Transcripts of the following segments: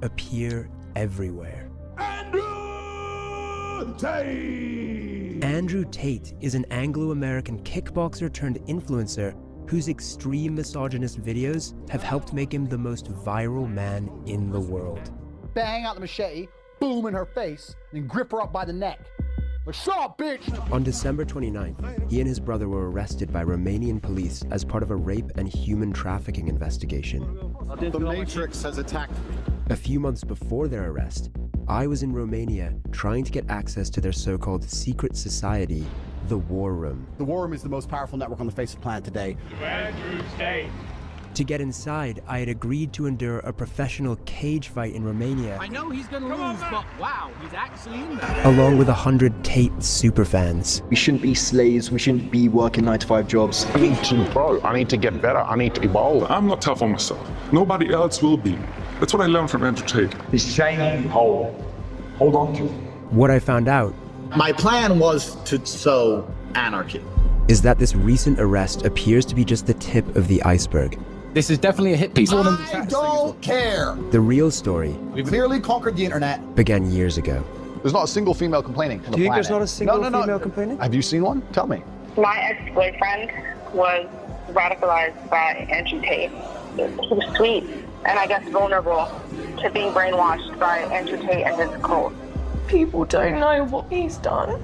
appear everywhere. Andrew Tate! Andrew Tate is an Anglo-American kickboxer turned influencer whose extreme misogynist videos have helped make him the most viral man in the world. Bang out the machete, boom in her face, and grip her up by the neck. Like, shut up, bitch! On December 29th, he and his brother were arrested by Romanian police as part of a rape and human trafficking investigation. The Matrix has attacked me. A few months before their arrest, I was in Romania trying to get access to their so-called secret society, the War Room. The War Room is the most powerful network on the face of the planet today. Andrew Tate! To get inside, I had agreed to endure a professional cage fight in Romania. I know he's gonna lose, but wow, he's actually in there. Along with 100 Tate superfans. We shouldn't be slaves, we shouldn't be working 9-to-5 jobs. I need to grow, I need to get better, I need to evolve. I'm not tough on myself. Nobody else will be. That's what I learned from Andrew Tate. This chain, hold on to it. What I found out My plan was to sow anarchy. is that this recent arrest appears to be just the tip of the iceberg. This is definitely a hit piece. I don't care! The real story We've clearly conquered the internet. began years ago. There's not a single female complaining on the Do you think planet. there's not a single No. female complaining? Have you seen one? Tell me. My ex-boyfriend was radicalized by Andrew Tate. He was sweet and I guess vulnerable to being brainwashed by Andrew Tate and his cult. People don't know what he's done.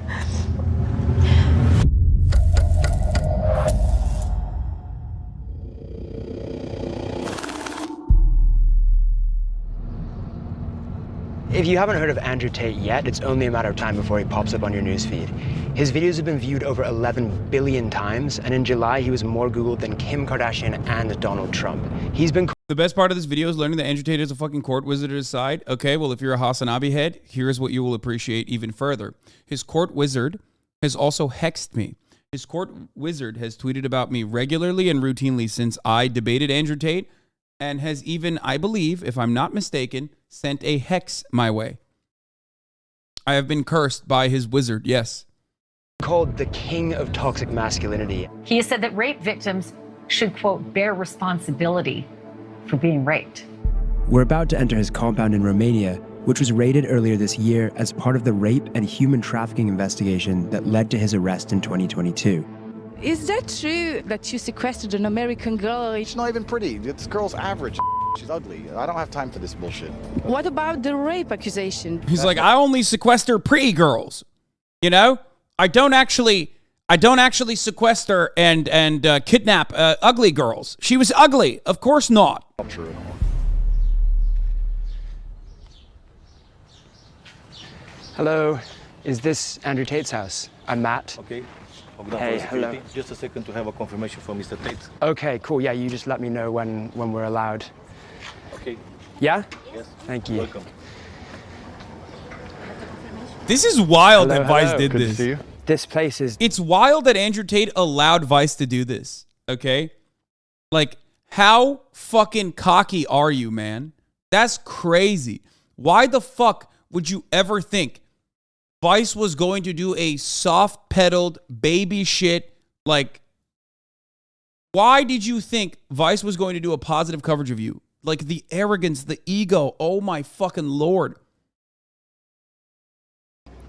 If you haven't heard of Andrew Tate yet, it's only a matter of time before he pops up on your newsfeed. His videos have been viewed over 11 billion times, and in July he was more Googled than Kim Kardashian and Donald Trump. He's been The best part of this video is learning that Andrew Tate is a fucking court wizard at his side. Okay, well, if you're a HasanAbi head, here's what you will appreciate even further. His court wizard has also hexed me. His court wizard has tweeted about me regularly and routinely since I debated Andrew Tate, and has even, I believe, if I'm not mistaken, sent a hex my way. I have been cursed by his wizard, yes. called the king of toxic masculinity. He has said that rape victims should, quote, bear responsibility for being raped. We're about to enter his compound in Romania, which was raided earlier this year as part of the rape and human trafficking investigation that led to his arrest in 2022. Is that true that you sequestered an American girl? She's not even pretty. This girl's average. She's ugly. I don't have time for this bullshit. What about the rape accusation? He's like, I only sequester pretty girls. You know? I don't actually sequester and kidnap ugly girls. She was ugly. Of course not. Not true at all. Hello, is this Andrew Tate's house? I'm Matt. Okay. Hey, hello. Just a second to have a confirmation from Mr. Tate. Okay, cool. Yeah, you just let me know when we're allowed. Okay. Yeah? Yes. Thank you. Welcome. This is wild Hello, that Vice hello. did Good to this. see you. This place is... It's wild that Andrew Tate allowed Vice to do this, okay? Like, how fucking cocky are you, man? That's crazy. Why the fuck would you ever think Vice was going to do a soft-pedaled baby shit, like... Why did you think Vice was going to do a positive coverage of you? Like, the arrogance, the ego, oh my fucking Lord.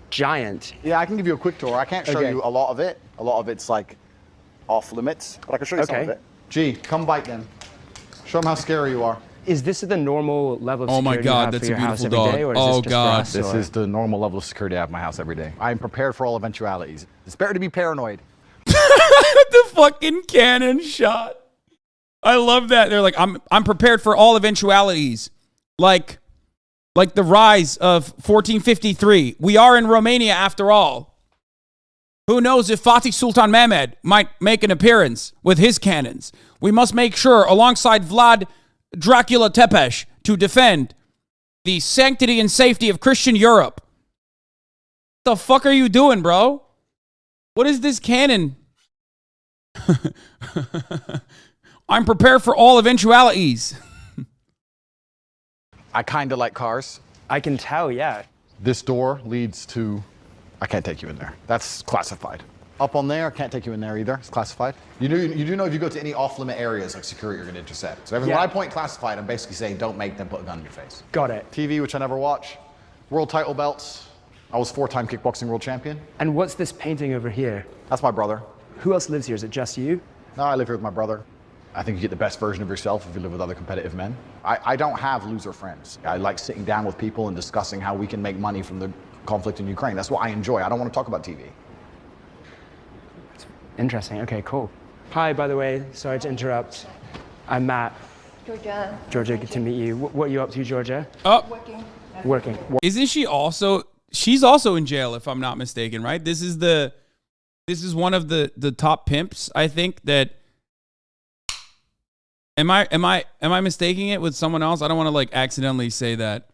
giant. Yeah, I can give you a quick tour. I can't show you a lot of it. A lot of it's like off limits, but I can show you some of it. Gee, come bite them. Show them how scary you are. Is this the normal level of Oh my security you God, have that's for a your house beautiful every dog. day, or is Oh this just God. for us, This or- is the normal level of security I have in my house every day. I'm prepared for all eventualities. It's better to be paranoid. The fucking cannon shot. I love that. They're like, I'm prepared for all eventualities. Like the rise of 1453. We are in Romania after all. Who knows if Fatih Sultan Mehmed might make an appearance with his cannons. We must make sure, alongside Vlad Dracula Tepes, to defend the sanctity and safety of Christian Europe. What the fuck are you doing, bro? What is this cannon? I'm prepared for all eventualities. I kind of like cars. I can tell, yeah. This door leads to... I can't take you in there. That's classified. Up on there, I can't take you in there either. It's classified. You do know if you go to any off-limit areas like security, you're going to intercept. So when I point classified, I'm basically saying don't make them put a gun in your face. Got it. TV, which I never watch. World title belts. I was 4-time kickboxing world champion. And what's this painting over here? That's my brother. Who else lives here? Is it just you? No, I live here with my brother. I think you get the best version of yourself if you live with other competitive men. I don't have loser friends. I like sitting down with people and discussing how we can make money from the conflict in Ukraine. That's what I enjoy. I don't want to talk about TV. Interesting. Okay, cool. Hi, by the way. Sorry to interrupt. I'm Matt. Georgia. Georgia, good to meet you. What are you up to, Georgia? Working. Isn't she also? She's also in jail, if I'm not mistaken, right? This is one of the top pimps, I think. That am I mistaking it with someone else? I don't want to like accidentally say that.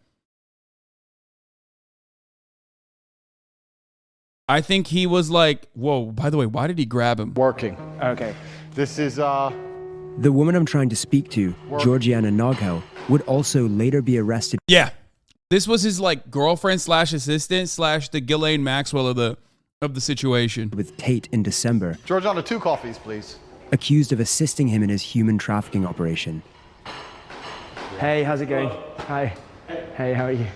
I think he was like, whoa, by the way, why did he grab him? Working. Okay. This is, The woman I'm trying to speak to, Georgiana Noghel, would also later be arrested. Yeah. This was his like girlfriend / assistant / the Ghislaine Maxwell of the situation. With Tate in December. Georgiana, 2 coffees, please. Accused of assisting him in his human trafficking operation. Hey, how's it going? Hi. Hey, how are you?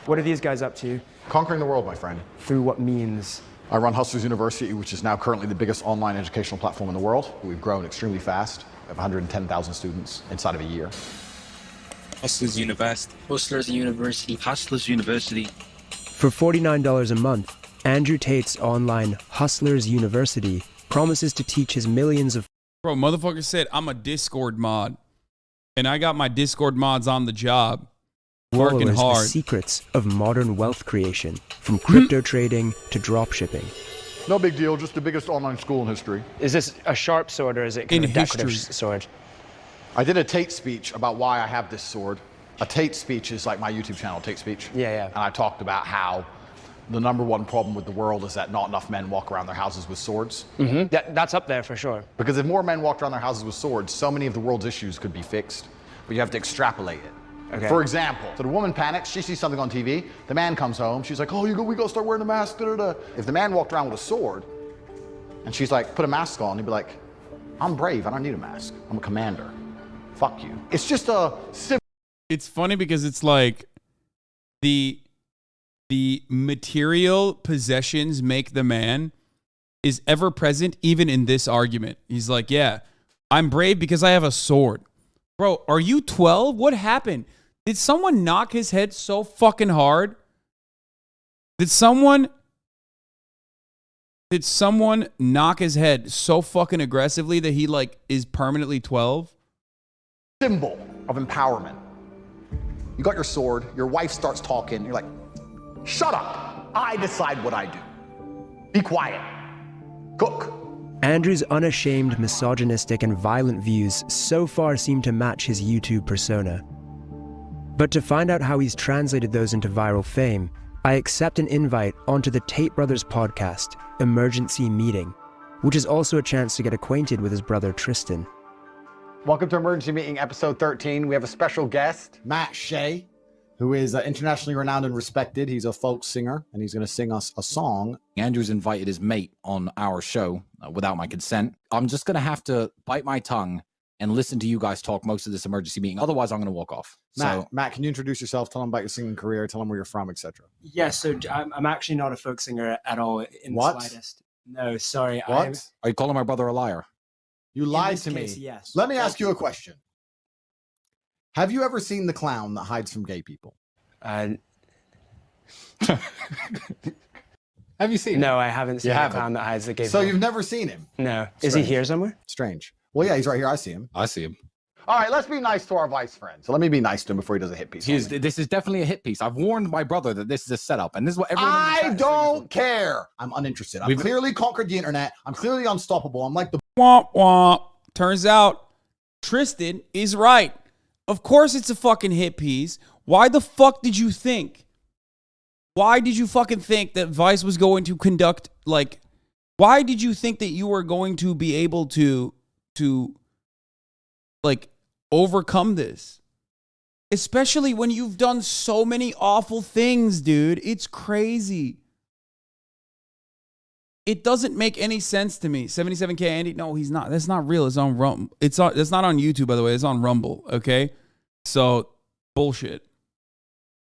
What are these guys up to? Conquering the world, my friend. Through what means? I run Hustlers University, which is now currently the biggest online educational platform in the world. We've grown extremely fast. We have 110,000 students inside of a year. Hustlers University. Hustlers University. Hustlers University. For $49 a month, Andrew Tate's online Hustlers University promises to teach his millions of... Bro, motherfucker said, I'm a Discord mod. And I got my Discord mods on the job. Working hard. The secrets of modern wealth creation, from crypto trading to drop shipping. No big deal, just the biggest online school in history. Is this a sharp sword or is it kind of a decorative sword? I did a Tate speech about why I have this sword. A Tate speech is like my YouTube channel, Tate Speech. Yeah. And I talked about how the #1 problem with the world is that not enough men walk around their houses with swords. Mm-hmm. That's up there for sure. Because if more men walked around their houses with swords, so many of the world's issues could be fixed. But you have to extrapolate it. Okay. For example, so the woman panics, she sees something on TV, the man comes home, she's like, oh, we gotta start wearing a mask, da-da-da. If the man walked around with a sword, and she's like, put a mask on, he'd be like, I'm brave, I don't need a mask. I'm a commander. Fuck you. It's just a... It's funny because it's like the material possessions make the man is ever present even in this argument. He's like, yeah, I'm brave because I have a sword. Bro, are you 12? What happened? Did someone knock his head so fucking hard? Did someone knock his head so fucking aggressively that he like is permanently 12? Symbol of empowerment. You got your sword, your wife starts talking, you're like, shut up. I decide what I do. Be quiet. Cook. Andrew's unashamed, misogynistic, and violent views so far seem to match his YouTube persona. But to find out how he's translated those into viral fame, I accept an invite onto the Tate Brothers podcast, Emergency Meeting, which is also a chance to get acquainted with his brother Tristan. Welcome to Emergency Meeting, episode 13. We have a special guest, Matt Shea, who is internationally renowned and respected. He's a folk singer, and he's going to sing us a song. Andrew's invited his mate on our show without my consent. I'm just going to have to bite my tongue and listen to you guys talk most of this emergency meeting. Otherwise, I'm going to walk off. Matt, can you introduce yourself? Tell them about your singing career. Tell them where you're from, etc. Yes, so I'm actually not a folk singer at all in the slightest. No, sorry. What? Are you calling my brother a liar? You lied to me. Yes. Let me ask you a question. Have you ever seen the clown that hides from gay people? Have you seen him? No, I haven't seen the clown that hides the gay people. So you've never seen him? No. Strange. Is he here somewhere? Strange. Well, yeah, he's right here. I see him. I see him. All right, let's be nice to our vice friend. So let me be nice to him before he does a hit piece. This is definitely a hit piece. I've warned my brother that this is a setup, and this is what everyone. I don't care. I'm uninterested. I've clearly conquered the internet. I'm clearly unstoppable. I'm like the womp womp. Turns out Tristan is right. Of course it's a fucking hit piece. Why the fuck did you think? Why did you fucking think that Vice was going to conduct, like, why did you think that you were going to be able to like, overcome this? Especially when you've done so many awful things, dude. It's crazy. It doesn't make any sense to me. 77K Andy? No, he's not. That's not real. It's on Rumble. It's not on YouTube, by the way. It's on Rumble, okay? So, bullshit.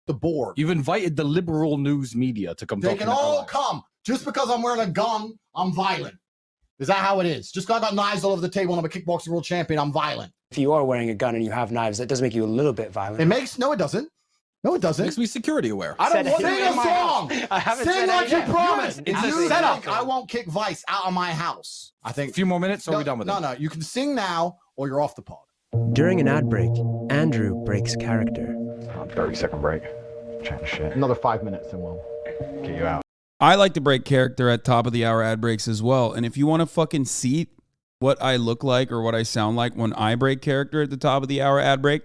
The board. You've invited the liberal news media to come They talk can about our all lives. come. Just because I'm wearing a gun, I'm violent. Is that how it is? Just because I got knives all over the table and I'm a kickboxing world champion, I'm violent. If you are wearing a gun and you have knives, that does make you a little bit violent. No, it doesn't. No, it doesn't. Makes me security aware. I don't want to Said sing it a in my song. house. I haven't Sing said like it you yet. promised. It's a You said secret. I won't kick Vice out of my house. I think. A few more minutes, or are we done with it? No. You can sing now, or you're off the pod. During an ad break, Andrew breaks character. 30-second break. Chatting shit. Another 5 minutes, and we'll get you out. I like to break character at top of the hour ad breaks as well. And if you want to fucking see what I look like or what I sound like when I break character at the top of the hour ad break,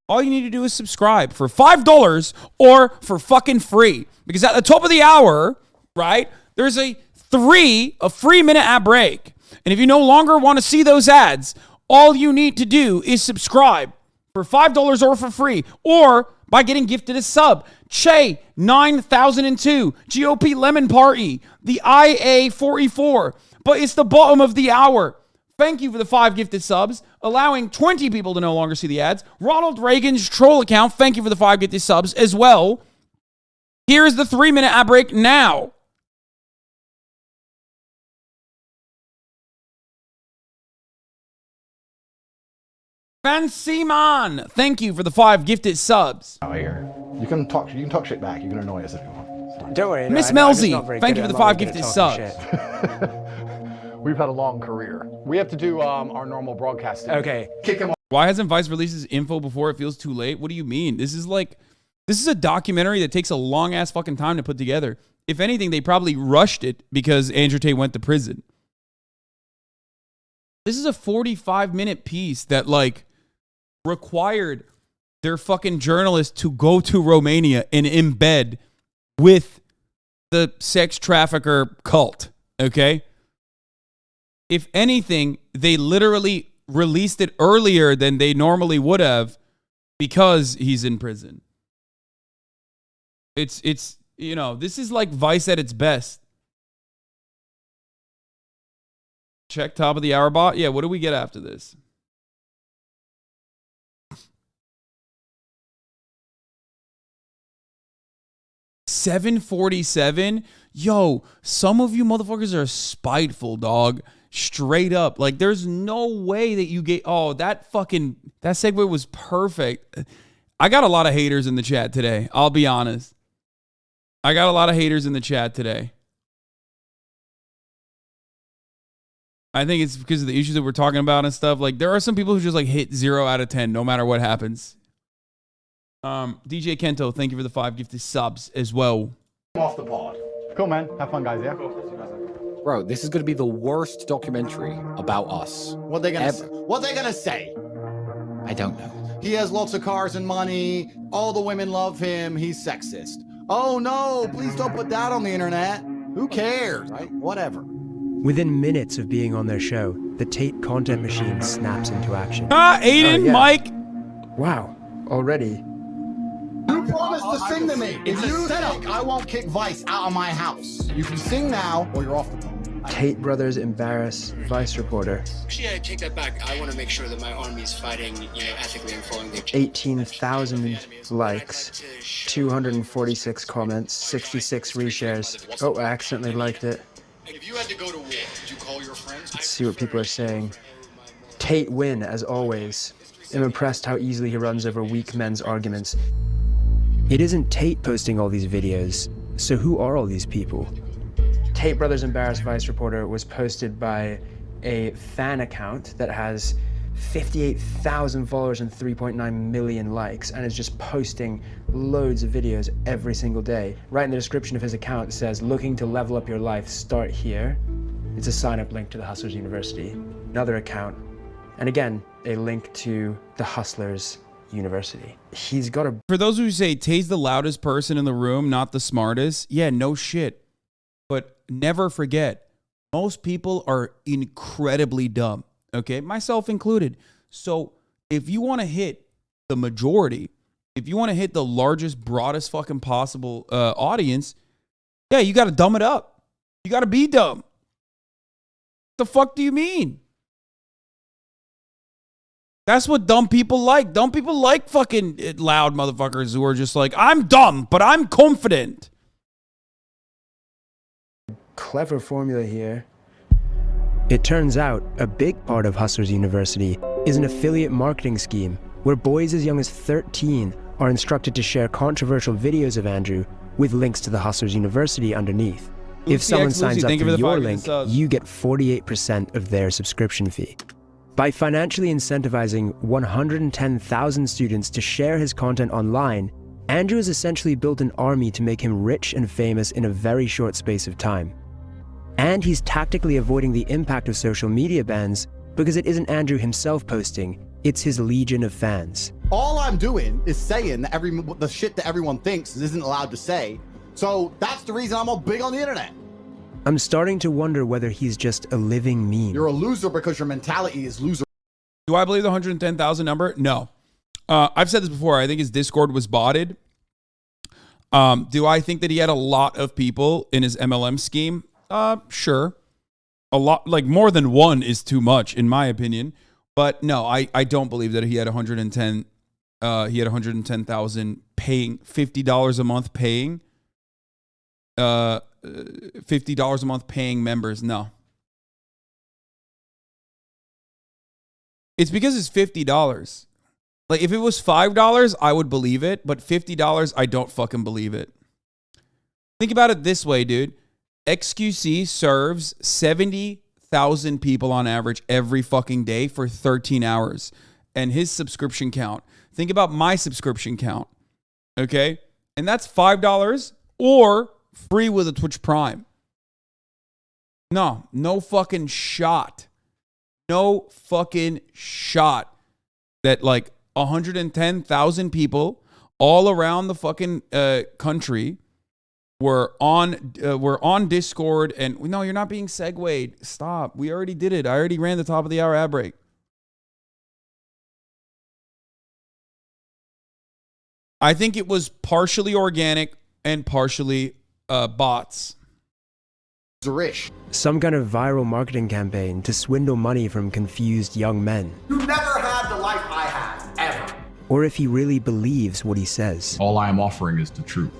all you need to do is subscribe for $5 or for fucking free. Because at the top of the hour, right, there's a free minute ad break. And if you no longer want to see those ads, all you need to do is subscribe for $5 or for free, or by getting gifted a sub. Che 9002, GOP Lemon Party, the IA44. But it's the bottom of the hour. Thank you for the 5 gifted subs, allowing 20 people to no longer see the ads. Ronald Reagan's troll account, thank you for the 5 gifted subs as well. Here's the 3-minute ad break now. Fancy Man, thank you for the 5 gifted subs. Out here. You can talk shit back. You can annoy us if you want. Don't worry. Miss Melzy, thank you for the 5 gifted subs. We've had a long career. We have to do our normal broadcasting. Okay. Kick him off. Why hasn't Vice released his info before it feels too late? What do you mean? This is a documentary that takes a long ass fucking time to put together. If anything, they probably rushed it because Andrew Tate went to prison. This is a 45-minute piece that required their fucking journalist to go to Romania and embed with the sex trafficker cult. Okay? If anything, they literally released it earlier than they normally would have because he's in prison. It's this is like Vice at its best. Check top of the hour bot. Yeah, what do we get after this? $7.47. Yo, some of you motherfuckers are spiteful, dog. Straight up. There's no way that you get... Oh, that segue was perfect. I got a lot of haters in the chat today. I'll be honest. I got a lot of haters in the chat today. I think it's because of the issues that we're talking about and stuff. There are some people who just hit 0 out of 10 no matter what happens. DJ Kento, thank you for the 5 gifted subs as well. Off the pod. Cool, man. Have fun, guys, yeah? Bro, this is going to be the worst documentary about us. What they gonna say? I don't know. He has lots of cars and money. All the women love him. He's sexist. Oh no, please don't put that on the internet. Who cares, right? Whatever. Within minutes of being on their show, the Tate content machine snaps into action. Aiden, Mike. Wow, already. You promised to sing to me. If you think I won't kick Vice out of my house, you can sing now or you're off the phone. Tate brothers embarrass Vice reporter. Actually, I take that back. I want to make sure that my army is fighting, ethically and following their... 18,000 likes, 246 comments, 66 reshares. Oh, I accidentally liked it. If you had to go to war, would you call your friends? Let's see what people are saying. Tate win, as always. I'm impressed how easily he runs over weak men's arguments. It isn't Tate posting all these videos, so who are all these people? Tate Brothers Embarrassed Vice Reporter was posted by a fan account that has 58,000 followers and 3.9 million likes, and is just posting loads of videos every single day. Right in the description of his account, it says, looking to level up your life, start here. It's a sign-up link to the Hustlers University. Another account, and again, a link to the Hustlers University. He's got a... For those who say Tate's the loudest person in the room, not the smartest, yeah, no shit. But never forget, most people are incredibly dumb, okay? Myself included. So if you want to hit the majority, if you want to hit the largest, broadest fucking possible audience, yeah, you got to dumb it up. You got to be dumb. The fuck do you mean? That's what dumb people like. Dumb people like fucking loud motherfuckers who are just like, I'm dumb, but I'm confident. Clever formula here. It turns out a big part of Hustlers University is an affiliate marketing scheme where boys as young as 13 are instructed to share controversial videos of Andrew with links to the Hustlers University underneath. If someone signs up through your link, you get 48% of their subscription fee. By financially incentivizing 110,000 students to share his content online, Andrew has essentially built an army to make him rich and famous in a very short space of time. And he's tactically avoiding the impact of social media bans because it isn't Andrew himself posting, it's his legion of fans. All I'm doing is saying that the shit that everyone thinks isn't allowed to say. So that's the reason I'm all big on the internet. I'm starting to wonder whether he's just a living meme. You're a loser because your mentality is loser. Do I believe the 110,000 number? No. I've said this before. I think his Discord was botted. Do I think that he had a lot of people in his MLM scheme? Sure. A lot, like more than one is too much in my opinion. But no, I don't believe that he had 110. He had 110,000 paying $50 a month paying. $50 a month paying members. No. It's because it's $50. Like if it was $5, I would believe it, but $50, I don't fucking believe it. Think about it this way, dude. XQC serves 70,000 people on average every fucking day for 13 hours. And his subscription count. Think about my subscription count. Okay? And that's $5 or free with a Twitch Prime. No fucking shot. No fucking shot that like 110,000 people all around the fucking country were on Discord. And no, you're not being segued. Stop. We already did it. I already ran the top of the hour ad break. I think it was partially organic and partially bots. Rich. Some kind of viral marketing campaign to swindle money from confused young men. You never had the life I had, ever. Or if he really believes what he says. All I am offering is the truth.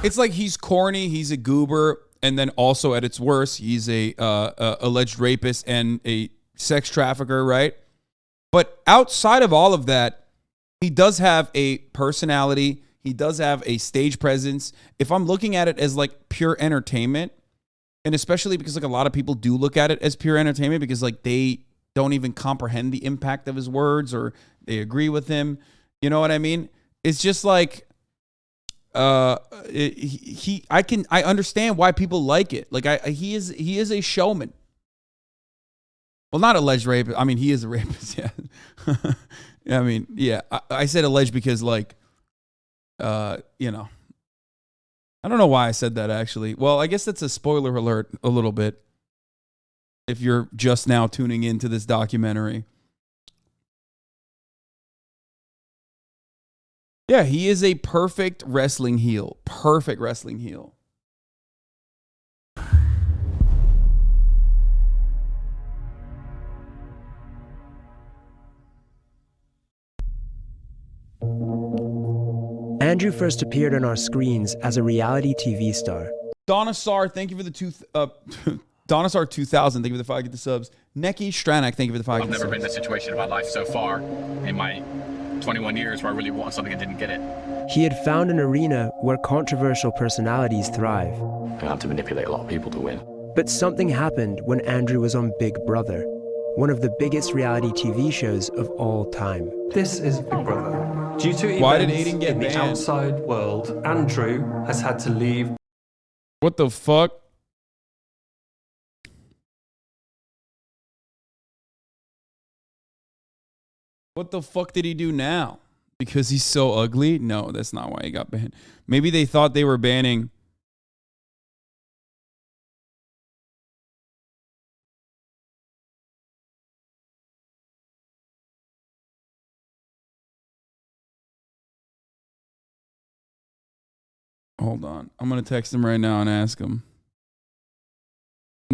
It's like he's corny, he's a goober, and then also at its worst, he's a alleged rapist and a sex trafficker, right? But outside of all of that, he does have a personality. He does have a stage presence. If I'm looking at it as like pure entertainment, and especially because like a lot of people do look at it as pure entertainment because like they don't even comprehend the impact of his words or they agree with him. You know what I mean? It's just like I understand why people like it. Like he is a showman. Well, not alleged rapist. I mean, he is a rapist. Yeah. I mean, yeah. I said alleged because like. You know, I don't know why I said that actually. Well, I guess that's a spoiler alert a little bit. If you're just now tuning into this documentary. Yeah, he is a perfect wrestling heel. Perfect wrestling heel. Andrew first appeared on our screens as a reality TV star. Donisar, thank you for the Donisar 2000, thank you for the 5 get the subs. Neki Stranak, thank you for the 5 I've never been in a situation in my life so far in my 21 years where I really want something and didn't get it. He had found an arena where controversial personalities thrive. I have to manipulate a lot of people to win. But something happened when Andrew was on Big Brother, one of the biggest reality TV shows of all time. This is Big Brother. Due to Why did events Aiden get in the banned? outside world, Andrew has had to leave. What the fuck? What the fuck did he do now? Because he's so ugly? No, that's not why he got banned. Maybe they thought they were banning. Hold on. I'm going to text him right now and ask him.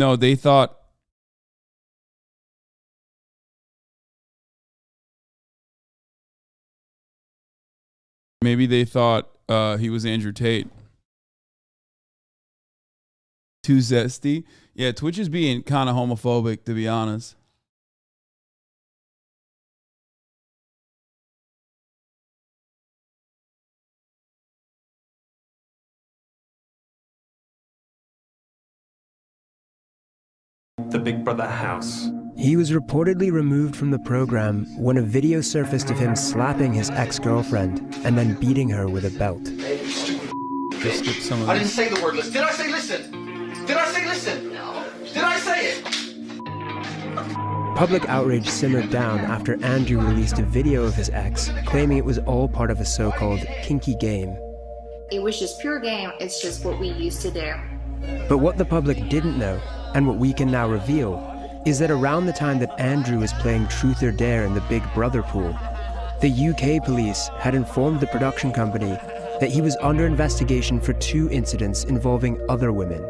No, they thought. Maybe they thought he was Andrew Tate. Too zesty. Yeah, Twitch is being kind of homophobic, to be honest. The Big Brother house. He was reportedly removed from the program when a video surfaced of him slapping his ex-girlfriend and then beating her with a belt. Just skip some of I didn't this. say the word listen. Did I say listen? Did I say listen? No. Did I say it? Public outrage simmered down after Andrew released a video of his ex, claiming it was all part of a so-called kinky game. It was just pure game. It's just what we used to do. But what the public didn't know, and what we can now reveal, is that around the time that Andrew was playing Truth or Dare in the Big Brother pool, the UK police had informed the production company that he was under investigation for 2 incidents involving other women.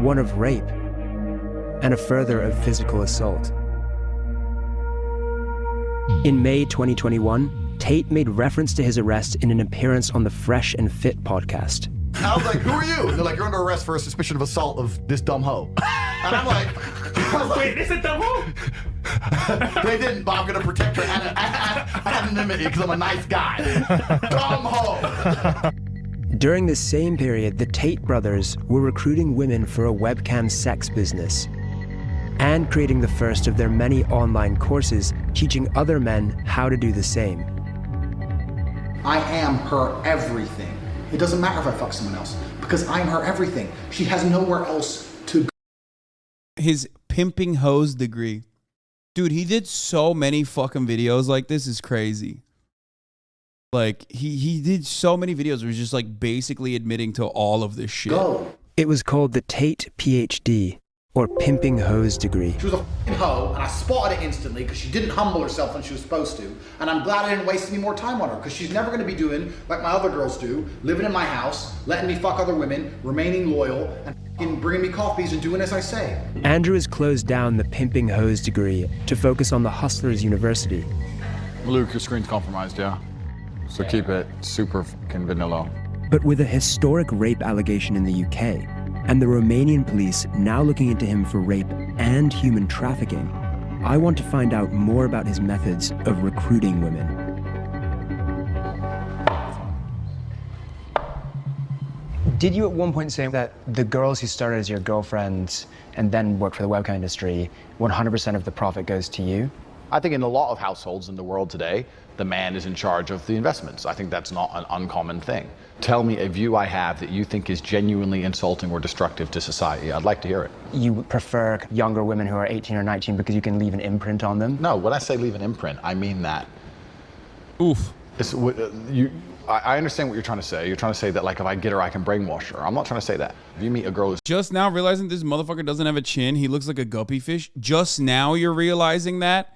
One of rape, and a further of physical assault. In May 2021, Tate made reference to his arrest in an appearance on the Fresh and Fit podcast. I was like, who are you? And they're like, you're under arrest for a suspicion of assault of this dumb hoe. And I'm like, wait, this is dumb hoe? They didn't, but I'm going to protect her anonymity because I'm a nice guy. Dumb hoe. During the same period, the Tate brothers were recruiting women for a webcam sex business and creating the first of their many online courses teaching other men how to do the same. I am her everything. It doesn't matter if I fuck someone else because I'm her everything. She has nowhere else to go. His pimping hose degree. Dude, he did so many fucking videos like this is crazy. Like, he did so many videos where he's just like basically admitting to all of this shit. Go. It was called the Tate PhD, or pimping hose degree. She was a f***ing hoe, and I spotted it instantly because she didn't humble herself when she was supposed to. And I'm glad I didn't waste any more time on her because she's never going to be doing like my other girls do, living in my house, letting me fuck other women, remaining loyal, and f***ing bringing me coffees and doing as I say. Andrew has closed down the pimping hose degree to focus on the Hustlers University. Luke, your screen's compromised, yeah? So keep it super fucking vanilla. But with a historic rape allegation in the UK, and the Romanian police now looking into him for rape and human trafficking, I want to find out more about his methods of recruiting women. Did you at one point say that the girls who started as your girlfriends and then worked for the webcam industry, 100% of the profit goes to you? I think in a lot of households in the world today, the man is in charge of the investments. I think that's not an uncommon thing. Tell me a view I have that you think is genuinely insulting or destructive to society. I'd like to hear it. You prefer younger women who are 18 or 19 because you can leave an imprint on them? No, when I say leave an imprint, I mean that. Oof. I understand what you're trying to say. You're trying to say that, like, if I get her, I can brainwash her. I'm not trying to say that. If you meet a girl who's just now realizing this motherfucker doesn't have a chin, he looks like a guppy fish. Just now you're realizing that?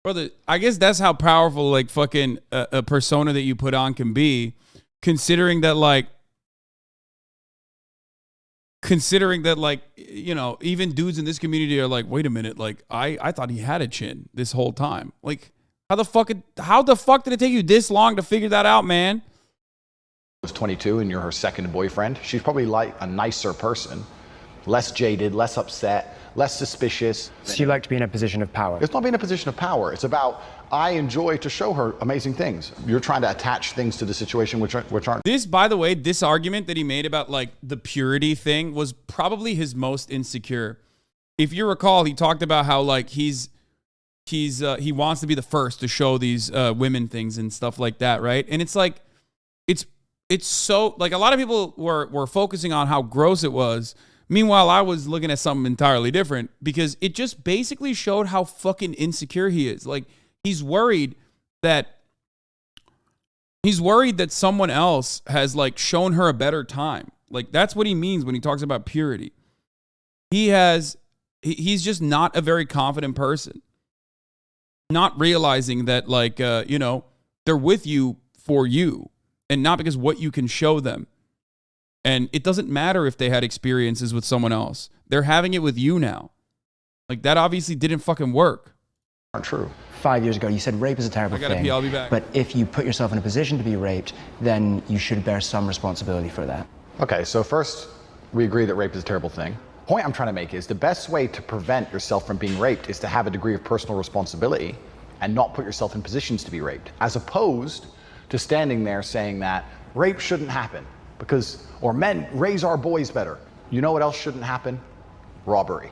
Brother, I guess that's how powerful, like, fucking a persona that you put on can be, considering that, you know, even dudes in this community are like, wait a minute, like, I thought he had a chin this whole time. Like, how the fuck did it take you this long to figure that out, man? was 22 and you're her second boyfriend, she's probably like a nicer person, less jaded, less upset, less suspicious. So you like to be in a position of power? It's not being in a position of power. It's about, I enjoy to show her amazing things. You're trying to attach things to the situation which aren't. This, by the way, this argument that he made about like the purity thing was probably his most insecure. If you recall, he talked about how like he wants to be the first to show these women things and stuff like that, right? And it's like, it's so, like, a lot of people were focusing on how gross it was. Meanwhile, I was looking at something entirely different because it just basically showed how fucking insecure he is. Like, he's worried that someone else has like shown her a better time. Like, that's what he means when he talks about purity. He's just not a very confident person. Not realizing that, like, they're with you for you and not because what you can show them. And it doesn't matter if they had experiences with someone else. They're having it with you now. Like, that obviously didn't fucking work. Aren't true. 5 years ago, you said rape is a terrible I gotta thing. pee, I'll be back. But if you put yourself in a position to be raped, then you should bear some responsibility for that. Okay, so first, we agree that rape is a terrible thing. The point I'm trying to make is the best way to prevent yourself from being raped is to have a degree of personal responsibility and not put yourself in positions to be raped, as opposed to standing there saying that rape shouldn't happen because, or men, raise our boys better. You know what else shouldn't happen? Robbery.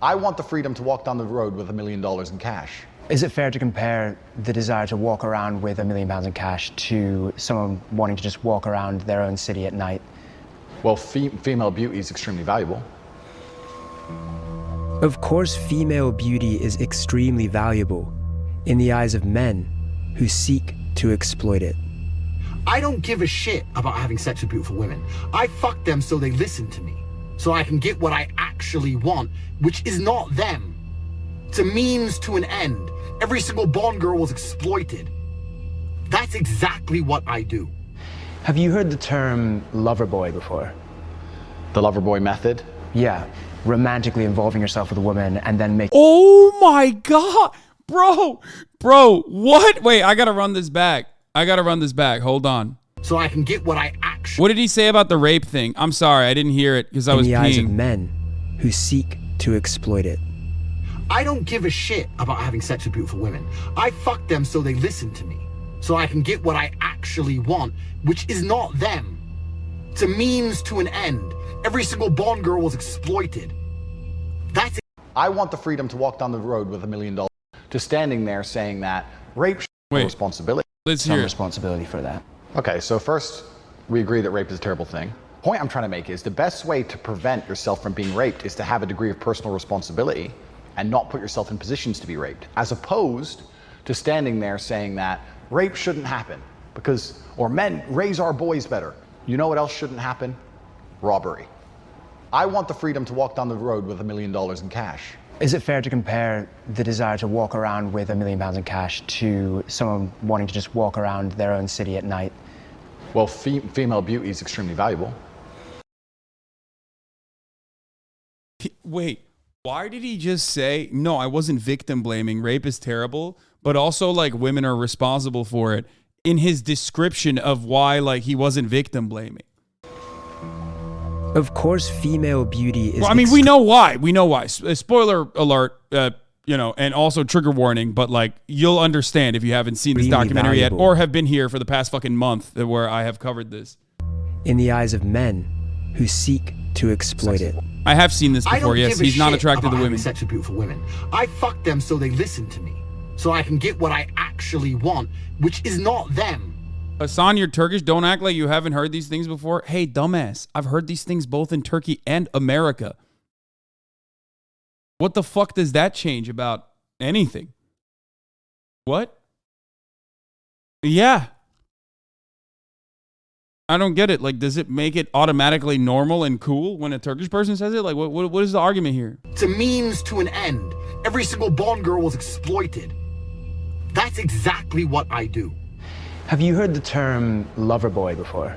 I want the freedom to walk down the road with $1 million in cash. Is it fair to compare the desire to walk around with £1 million in cash to someone wanting to just walk around their own city at night? Well, female beauty is extremely valuable. Of course, female beauty is extremely valuable in the eyes of men who seek to exploit it. I don't give a shit about having sex with beautiful women. I fuck them so they listen to me, so I can get what I actually want, which is not them. It's a means to an end. Every single Bond girl was exploited. That's exactly what I do. Have you heard the term lover boy before? The lover boy method? Yeah, romantically involving yourself with a woman and then making... Oh my God, bro, what? Wait, I gotta run this back. Hold on. So I can get what I actually... What did he say about the rape thing? I'm sorry, I didn't hear it because I was in the eyes of peeing. men who seek to exploit it. I don't give a shit about having sex with beautiful women. I fuck them so they listen to me, so I can get what I actually want, which is not them. It's a means to an end. Every single Bond girl was exploited. That's... I want the freedom to walk down the road with $1 million. To standing there saying that rape should have responsibility. Let's hear some it. responsibility for that. Okay, so first, we agree that rape is a terrible thing. The point I'm trying to make is the best way to prevent yourself from being raped is to have a degree of personal responsibility and not put yourself in positions to be raped, as opposed to standing there saying that rape shouldn't happen because, or men, raise our boys better. You know what else shouldn't happen? Robbery. I want the freedom to walk down the road with $1 million in cash. Is it fair to compare the desire to walk around with £1 million in cash to someone wanting to just walk around their own city at night? Well, female beauty is extremely valuable. Wait, why did he just say, no, I wasn't victim blaming, rape is terrible, but also like women are responsible for it in his description of why like he wasn't victim blaming? Of course, female beauty is... Well, I mean, we know why. Spoiler alert, and also trigger warning, but like, you'll understand if you haven't seen this documentary yet or have been here for the past fucking month where I have covered this. In the eyes of men who seek to exploit it. I have seen this before, yes. He's not attracted to women. Sex with beautiful women. I fuck them so they listen to me, so I can get what I actually want, which is not them. Hasan, you're Turkish. Don't act like you haven't heard these things before. Hey, dumbass. I've heard these things both in Turkey and America. What the fuck does that change about anything? What? Yeah. I don't get it. Like, does it make it automatically normal and cool when a Turkish person says it? Like, what is the argument here? It's a means to an end. Every single Bond girl was exploited. That's exactly what I do. Have you heard the term lover boy before?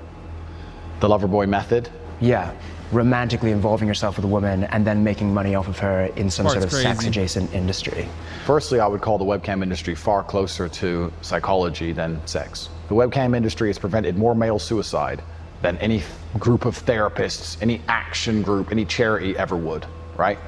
The lover boy method? Yeah, romantically involving yourself with a woman and then making money off of her in some sort of sex-adjacent industry. Firstly, I would call the webcam industry far closer to psychology than sex. The webcam industry has prevented more male suicide than any group of therapists, any action group, any charity ever would, right?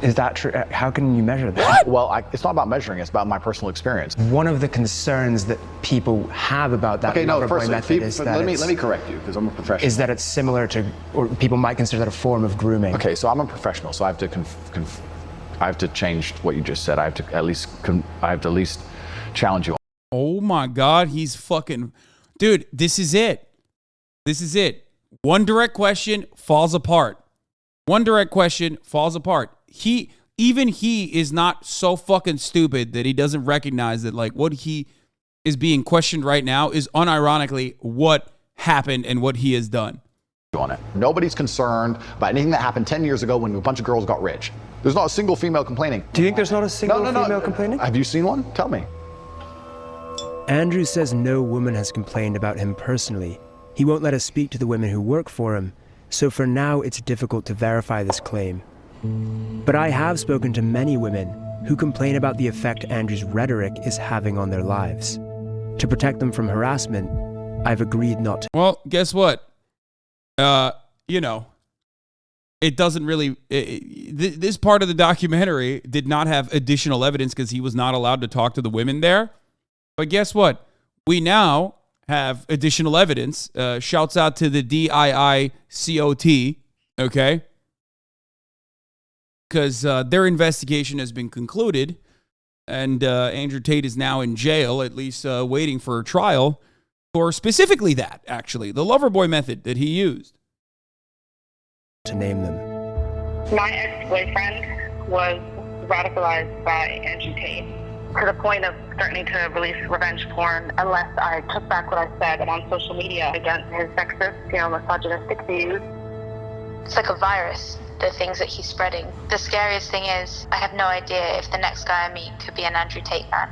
Is that true? How can you measure that? Well, it's not about measuring, it's about my personal experience. One of the concerns that people have about that lover boy method is that let me correct you, because I'm a professional. Is that it's similar to, or people might consider that a form of grooming. Okay, so I'm a professional, so I have to change what you just said. I have to at least challenge you. Oh my God, he's fucking... Dude, this is it. One direct question falls apart. Even he is not so fucking stupid that he doesn't recognize that like what he is being questioned right now is unironically what happened and what he has done. On it. Nobody's concerned about anything that happened 10 years ago when a bunch of girls got rich. There's not a single female complaining. Do you think there's not a single female complaining? Have you seen one? Tell me. Andrew says no woman has complained about him personally. He won't let us speak to the women who work for him, so for now it's difficult to verify this claim. But I have spoken to many women who complain about the effect Andrew's rhetoric is having on their lives. To protect them from harassment, I've agreed not to. Well, guess what? You know, it doesn't really... this part of the documentary did not have additional evidence because he was not allowed to talk to the women there. But guess what? We now have additional evidence. Shouts out to the DIICOT, okay? Because their investigation has been concluded, and Andrew Tate is now in jail, at least waiting for a trial for specifically that, actually, the Loverboy method that he used. To name them. My ex-boyfriend was radicalized by Andrew Tate to the point of threatening to release revenge porn unless I took back what I said on social media against his sexist, misogynistic views. It's like a virus, the things that he's spreading. The scariest thing is, I have no idea if the next guy I meet could be an Andrew Tate fan.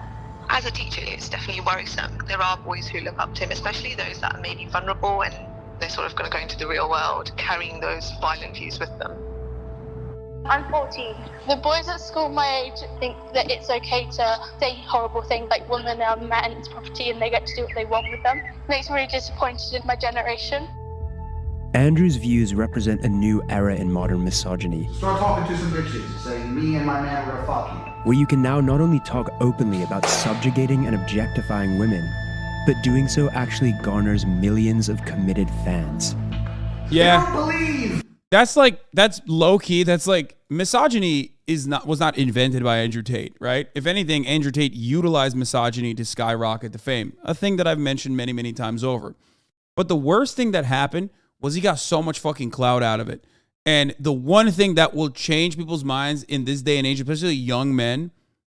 As a teacher, it's definitely worrisome. There are boys who look up to him, especially those that are maybe vulnerable and they're sort of going to go into the real world, carrying those violent views with them. I'm 14. The boys at school my age think that it's okay to say horrible things like women are men's property and they get to do what they want with them. Makes me really disappointed in my generation. Andrew's views represent a new era in modern misogyny. Start talking to some bitches, say me and my man are gonna fuck you. Where you can now not only talk openly about subjugating and objectifying women, but doing so actually garners millions of committed fans. Yeah. That's low key. That's like misogyny was not invented by Andrew Tate, right? If anything, Andrew Tate utilized misogyny to skyrocket to fame, a thing that I've mentioned many, many times over. But the worst thing that happened was he got so much fucking clout out of it. And the one thing that will change people's minds in this day and age, especially young men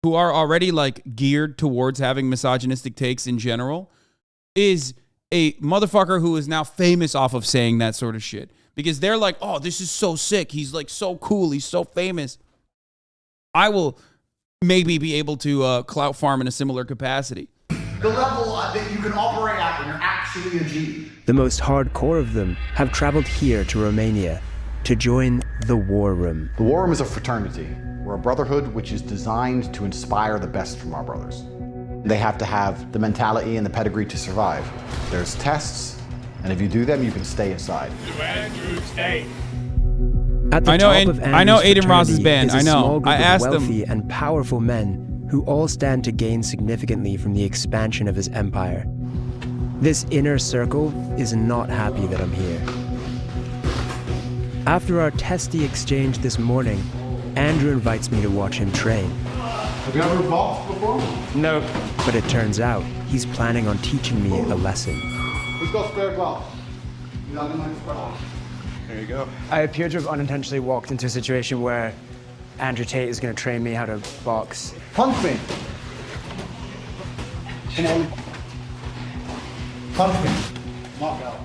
who are already like geared towards having misogynistic takes in general, is a motherfucker who is now famous off of saying that sort of shit. Because they're like, oh, this is so sick. He's like so cool. He's so famous. I will maybe be able to clout farm in a similar capacity. The level that you can operate at when you're actually a G. The most hardcore of them have traveled here to Romania to join the War Room. The War Room is a fraternity. We're a brotherhood which is designed to inspire the best from our brothers. They have to have the mentality and the pedigree to survive. There's tests, and if you do them, you can stay inside. At the I know, top of I know Andrew's Aiden Ross's fraternity band. is a I know. small group I of asked wealthy them. and powerful men who all stand to gain significantly from the expansion of his empire. This inner circle is not happy that I'm here. After our testy exchange this morning, Andrew invites me to watch him train. Have you ever boxed before? No. But it turns out he's planning on teaching me a lesson. Who's got spare gloves? There you go. I appear to have unintentionally walked into a situation where Andrew Tate is going to train me how to box. Punch me. Come on. Punch me. Knock out.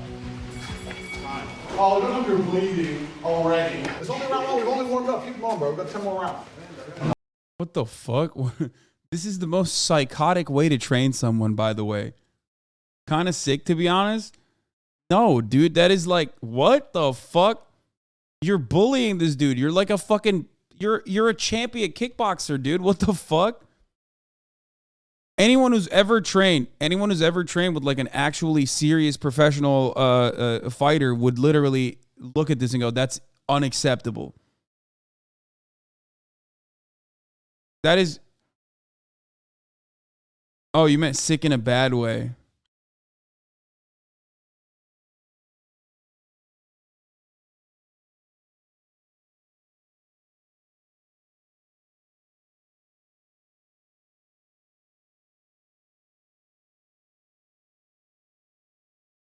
Oh, look like you're bleeding already. It's only round one. We've only warmed up. Keep them on, bro. We've got 10 more rounds. What the fuck? This is the most psychotic way to train someone, by the way. Kind of sick, to be honest. No, dude, that is like, what the fuck? You're bullying this dude. You're like a fucking, you're a champion kickboxer, dude. What the fuck? Anyone who's ever trained with like an actually serious professional fighter would literally look at this and go, that's unacceptable. That is... Oh, you meant sick in a bad way.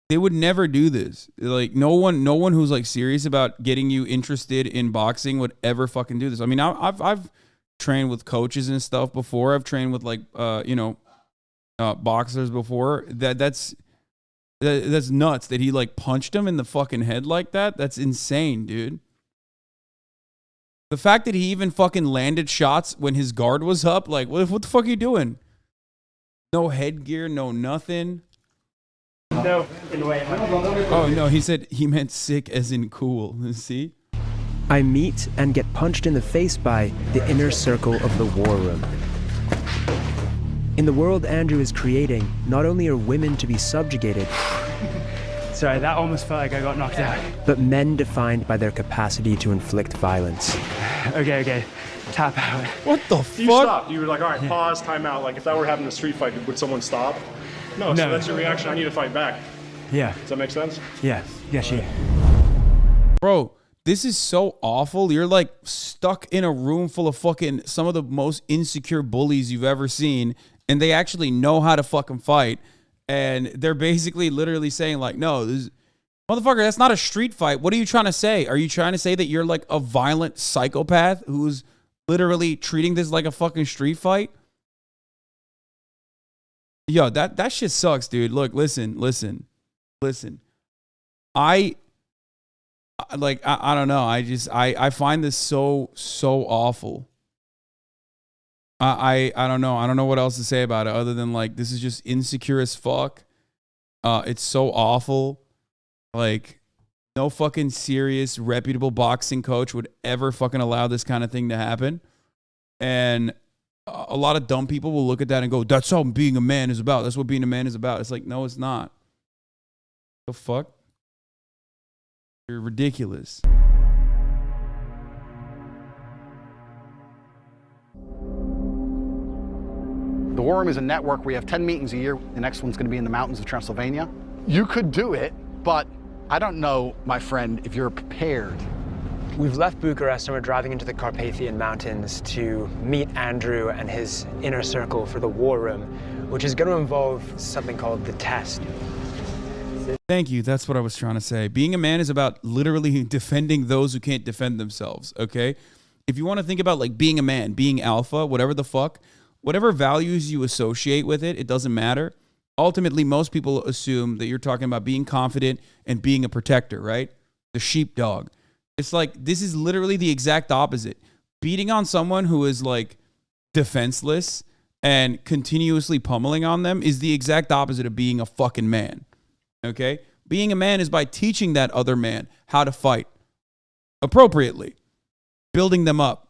They would never do this. Like no one who's like serious about getting you interested in boxing would ever fucking do this. I mean, I've trained with coaches and stuff before. I've trained with like boxers before. That's nuts that he like punched him in the fucking head like that. That's insane, dude. The fact that he even fucking landed shots when his guard was up, like what the fuck are you doing? No headgear, no nothing. No, in the way. Oh no, he meant sick as in cool. See? I meet and get punched in the face by the inner circle of the war room. In the world Andrew is creating, not only are women to be subjugated, Sorry, that almost felt like I got knocked out. but men defined by their capacity to inflict violence. Okay. Tap out. What the You stopped. You were like, all right, pause, time out. Like, if that were having a street fight, would someone stop? No, so No. that's your reaction. I need to fight back. Yeah. Does that make sense? Yeah. Yeah. Bro, this is so awful. You're like stuck in a room full of fucking some of the most insecure bullies you've ever seen, and they actually know how to fucking fight. And they're basically literally saying like, no, this motherfucker, that's not a street fight. What are you trying to say? Are you trying to say that you're like a violent psychopath who's literally treating this like a fucking street fight? Yo, that shit sucks, dude. Look, listen. I don't know. I find this so awful. I don't know. I don't know what else to say about it other than like this is just insecure as fuck. It's so awful. Like no fucking serious, reputable boxing coach would ever fucking allow this kind of thing to happen. And a lot of dumb people will look at that and go, that's how being a man is about. That's what being a man is about. It's like, no, it's not. The fuck? You're ridiculous. The War Room is a network. We have 10 meetings a year. The next one's going to be in the mountains of Transylvania. You could do it, but I don't know, my friend, if you're prepared. We've left Bucharest and we're driving into the Carpathian Mountains to meet Andrew and his inner circle for the War Room, which is going to involve something called the test. Thank you. That's what I was trying to say. Being a man is about literally defending those who can't defend themselves, okay? If you want to think about like being a man, being alpha, whatever the fuck, whatever values you associate with it, it doesn't matter. Ultimately, most people assume that you're talking about being confident and being a protector, right? The sheepdog. It's like, this is literally the exact opposite. Beating on someone who is like defenseless and continuously pummeling on them is the exact opposite of being a fucking man. Okay? Being a man is by teaching that other man how to fight appropriately, building them up.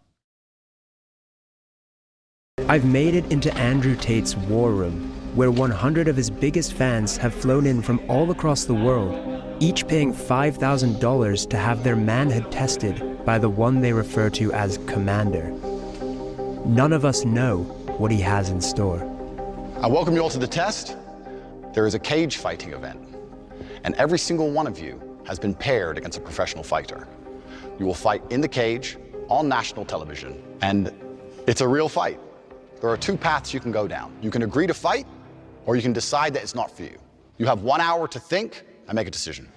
I've made it into Andrew Tate's War Room, where 100 of his biggest fans have flown in from all across the world, each paying $5,000 to have their manhood tested by the one they refer to as Commander. None of us know what he has in store. I welcome you all to the test. There is a cage fighting event, and every single one of you has been paired against a professional fighter. You will fight in the cage on national television, and it's a real fight. There are two paths you can go down. You can agree to fight, or you can decide that it's not for you. You have 1 hour to think and make a decision.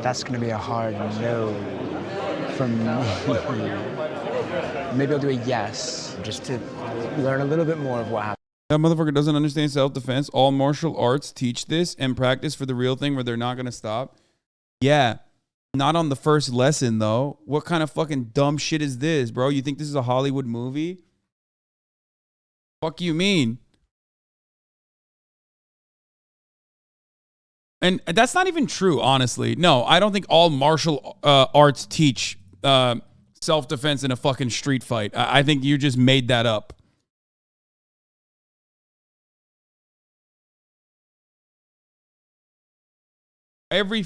That's going to be a hard no from me. Maybe I'll do a yes, just to learn a little bit more of what happened. That motherfucker doesn't understand self-defense. All martial arts teach this and practice for the real thing where they're not going to stop. Yeah, not on the first lesson, though. What kind of fucking dumb shit is this, bro? You think this is a Hollywood movie? Fuck you mean? And that's not even true, honestly. No, I don't think all martial arts teach self-defense in a fucking street fight. I think you just made that up. Every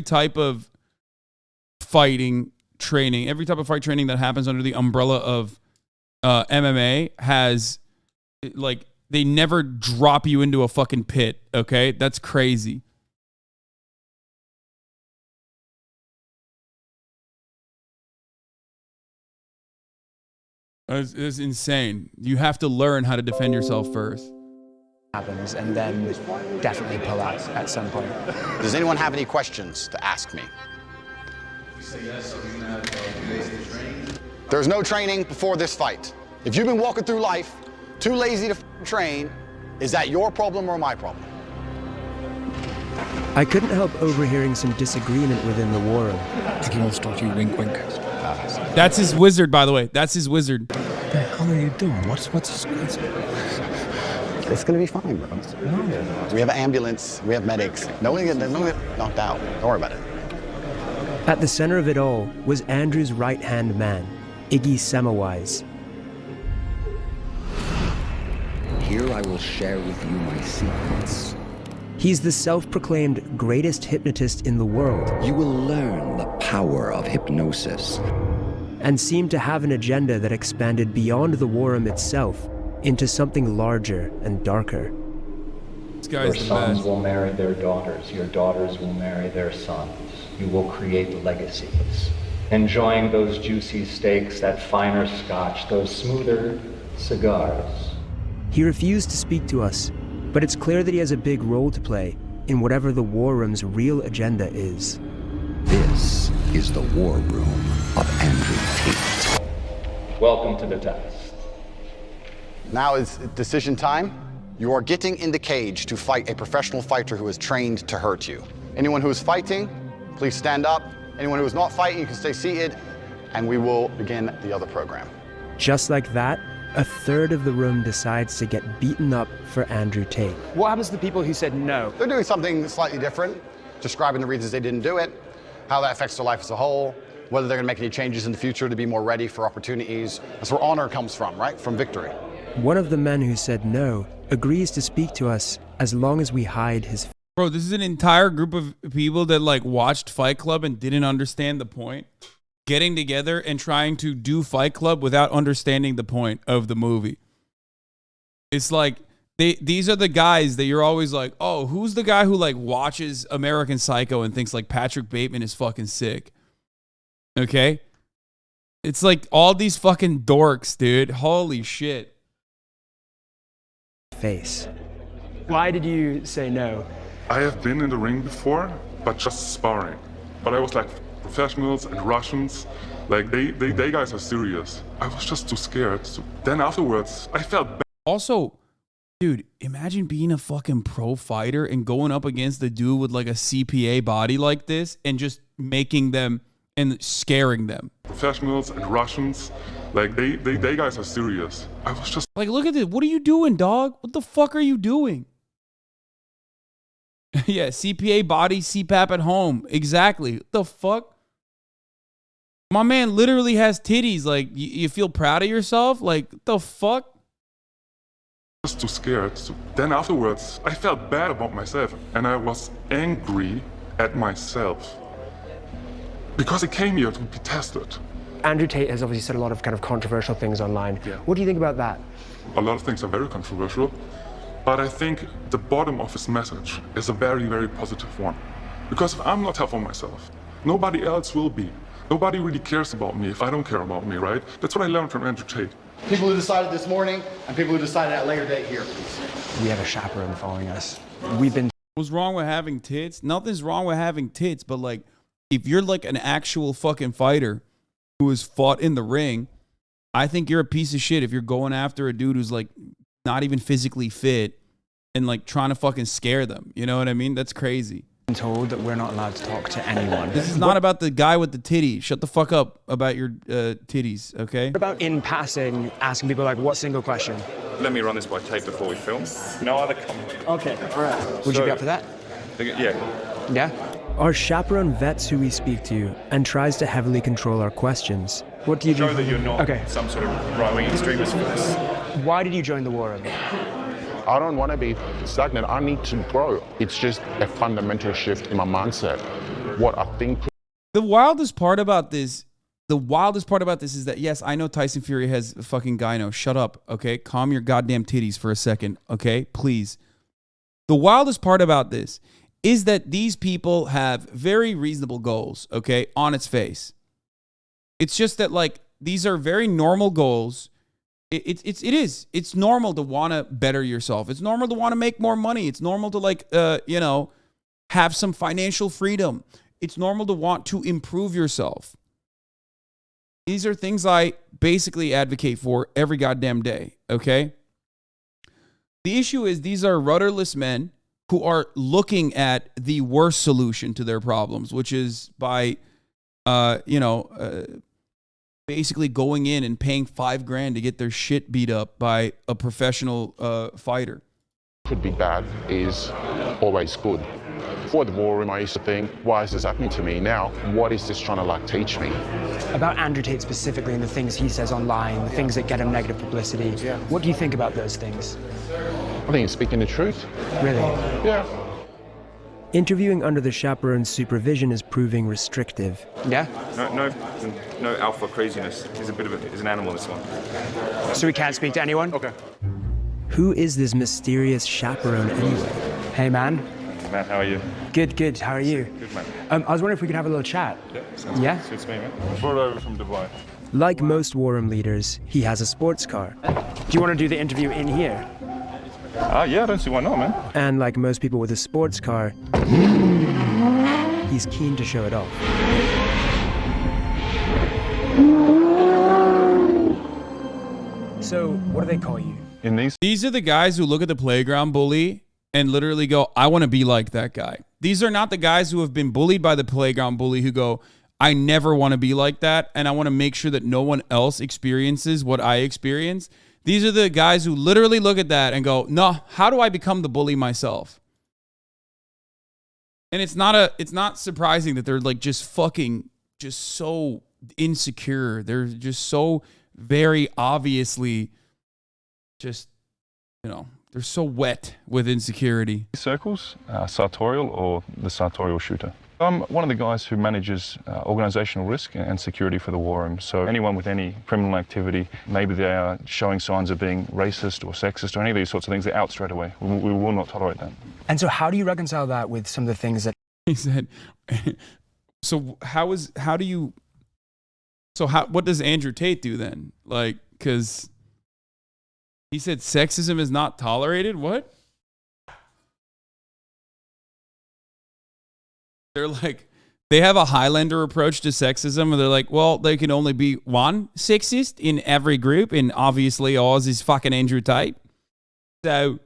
type of fighting training, every type of fight training that happens under the umbrella of MMA has, like, they never drop you into a fucking pit, okay? That's crazy. It's insane. You have to learn how to defend yourself first. Happens, and then definitely pull out at some point. Does anyone have any questions to ask me? There's no training before this fight. If you've been walking through life too lazy to train, is that your problem or my problem? I couldn't help overhearing some disagreement within the war room. I think he wants to talk to you, wink, wink. That's his wizard, by the way. That's his wizard. What the hell are you doing? What's It's gonna be fine, bro. We have an ambulance, we have medics. No one get knocked out. Don't worry about it. At the center of it all was Andrew's right-hand man, Iggy Semmelweis. Here I will share with you my secrets. He's the self-proclaimed greatest hypnotist in the world. You will learn the power of hypnosis. And seemed to have an agenda that expanded beyond the war room itself into something larger and darker. This guy's your the sons best. will marry their daughters. Your daughters will marry their sons. You will create legacies. Enjoying those juicy steaks, that finer scotch, those smoother cigars. He refused to speak to us, but it's clear that he has a big role to play in whatever the war room's real agenda is. This is the war room of Andrew Tate. Welcome to the test. Now is decision time. You are getting in the cage to fight a professional fighter who is trained to hurt you. Anyone who is fighting, please stand up. Anyone who is not fighting, you can stay seated, and we will begin the other program. Just like that, a third of the room decides to get beaten up for Andrew Tate. What happens to the people who said no? They're doing something slightly different, describing the reasons they didn't do it, how that affects their life as a whole, whether they're gonna make any changes in the future to be more ready for opportunities. That's where honor comes from, right? From victory. One of the men who said no agrees to speak to us as long as we hide his. Bro, this is an entire group of people that like watched Fight Club and didn't understand the point. Getting together and trying to do Fight Club without understanding the point of the movie. It's like these are the guys that you're always like, oh, who's the guy who like watches American Psycho and thinks like Patrick Bateman is fucking sick? Okay? It's like all these fucking dorks, dude. Holy shit. Face. Why did you say no? I have been in the ring before, but just sparring. But I was like, professionals and Russians, like they guys are serious. I was just too scared. So then afterwards, I felt bad. Also, dude, imagine being a fucking pro fighter and going up against the dude with like a CPA body like this and just making them and scaring them. Professionals and Russians, like they guys are serious. I was just like, look at this. What are you doing, dog? What the fuck are you doing? Yeah, CPA body, CPAP at home. Exactly. What the fuck? My man literally has titties. Like, you feel proud of yourself? Like, what the fuck? just too scared. So then afterwards, I felt bad about myself, and I was angry at myself because I came here to be tested. Andrew Tate has obviously said a lot of kind of controversial things online. Yeah. What do you think about that? A lot of things are very controversial, but I think the bottom of his message is a very, very positive one. Because if I'm not tough on myself, nobody else will be. Nobody really cares about me if I don't care about me, right? That's what I learned from Andrew Tate. People who decided this morning and people who decided at a later date here, please. We have a chaperone following us. We've been... What's wrong with having tits? Nothing's wrong with having tits, but like, if you're like an actual fucking fighter who has fought in the ring, I think you're a piece of shit if you're going after a dude who's like not even physically fit and like trying to fucking scare them. You know what I mean? That's crazy. I'm told that we're not allowed to talk to anyone. This is not about the guy with the titties. Shut the fuck up about your titties, okay? What about in passing, asking people like, what single question? Let me run this by tape before we film. No other comment. Okay, all right. Would you be up for that? Yeah. Yeah? Our chaperone vets who we speak to and tries to heavily control our questions. What do you do? Show that you're not some sort of right-wing extremist for this. Why did you join the war? I don't want to be stagnant. I need to grow. It's just a fundamental shift in my mindset. What I think. The wildest part about this is that, yes, I know Tyson Fury has a fucking gyno. Shut up, okay? Calm your goddamn titties for a second, okay? Please. The wildest part about this is that these people have very reasonable goals, okay, on its face. It's just that, like, these are very normal goals. It's normal to want to better yourself. It's normal to want to make more money. It's normal to like, have some financial freedom. It's normal to want to improve yourself. These are things I basically advocate for every goddamn day. Okay. The issue is these are rudderless men who are looking at the worst solution to their problems, which is by, basically going in and paying $5,000 to get their shit beat up by a professional fighter. could be bad is always good. Before the war room, I used to think, why is this happening to me? Now, what is this trying to like teach me? About Andrew Tate specifically and the things he says online, the things that get him negative publicity, what do you think about those things? I think he's speaking the truth. Really? Yeah. Interviewing under the chaperone's supervision is proving restrictive. Yeah? No alpha craziness. He's an animal, this one. So we can't speak to anyone? Okay. Who is this mysterious chaperone anyway? Hey, man. Matt, how are you? Good. How are you? Good, man. I was wondering if we could have a little chat. Yeah, sounds Yeah? good. Suits me, man. Brought over from Dubai. Like most war room leaders, he has a sports car. Do you want to do the interview in here? Yeah, I don't see why not, man. And like most people with a sports car, he's keen to show it off. So, what do they call you? These are the guys who look at the playground bully and literally go, I want to be like that guy. These are not the guys who have been bullied by the playground bully who go, I never want to be like that, and I want to make sure that no one else experiences what I experience. These are the guys who literally look at that and go, no, how do I become the bully myself? And it's not surprising that they're like just so insecure. They're just so very obviously just, they're so wet with insecurity. Circles, sartorial or the sartorial shooter. I'm one of the guys who manages organizational risk and security for the war room. So anyone with any criminal activity, maybe they are showing signs of being racist or sexist or any of these sorts of things, they're out straight away. We will not tolerate that. And so how do you reconcile that with some of the things that he said? So what does Andrew Tate do then? Like, because he said sexism is not tolerated? What? They're like, they have a Highlander approach to sexism, and they're like, well, there can only be one sexist in every group, and obviously ours is fucking Andrew Tate. So,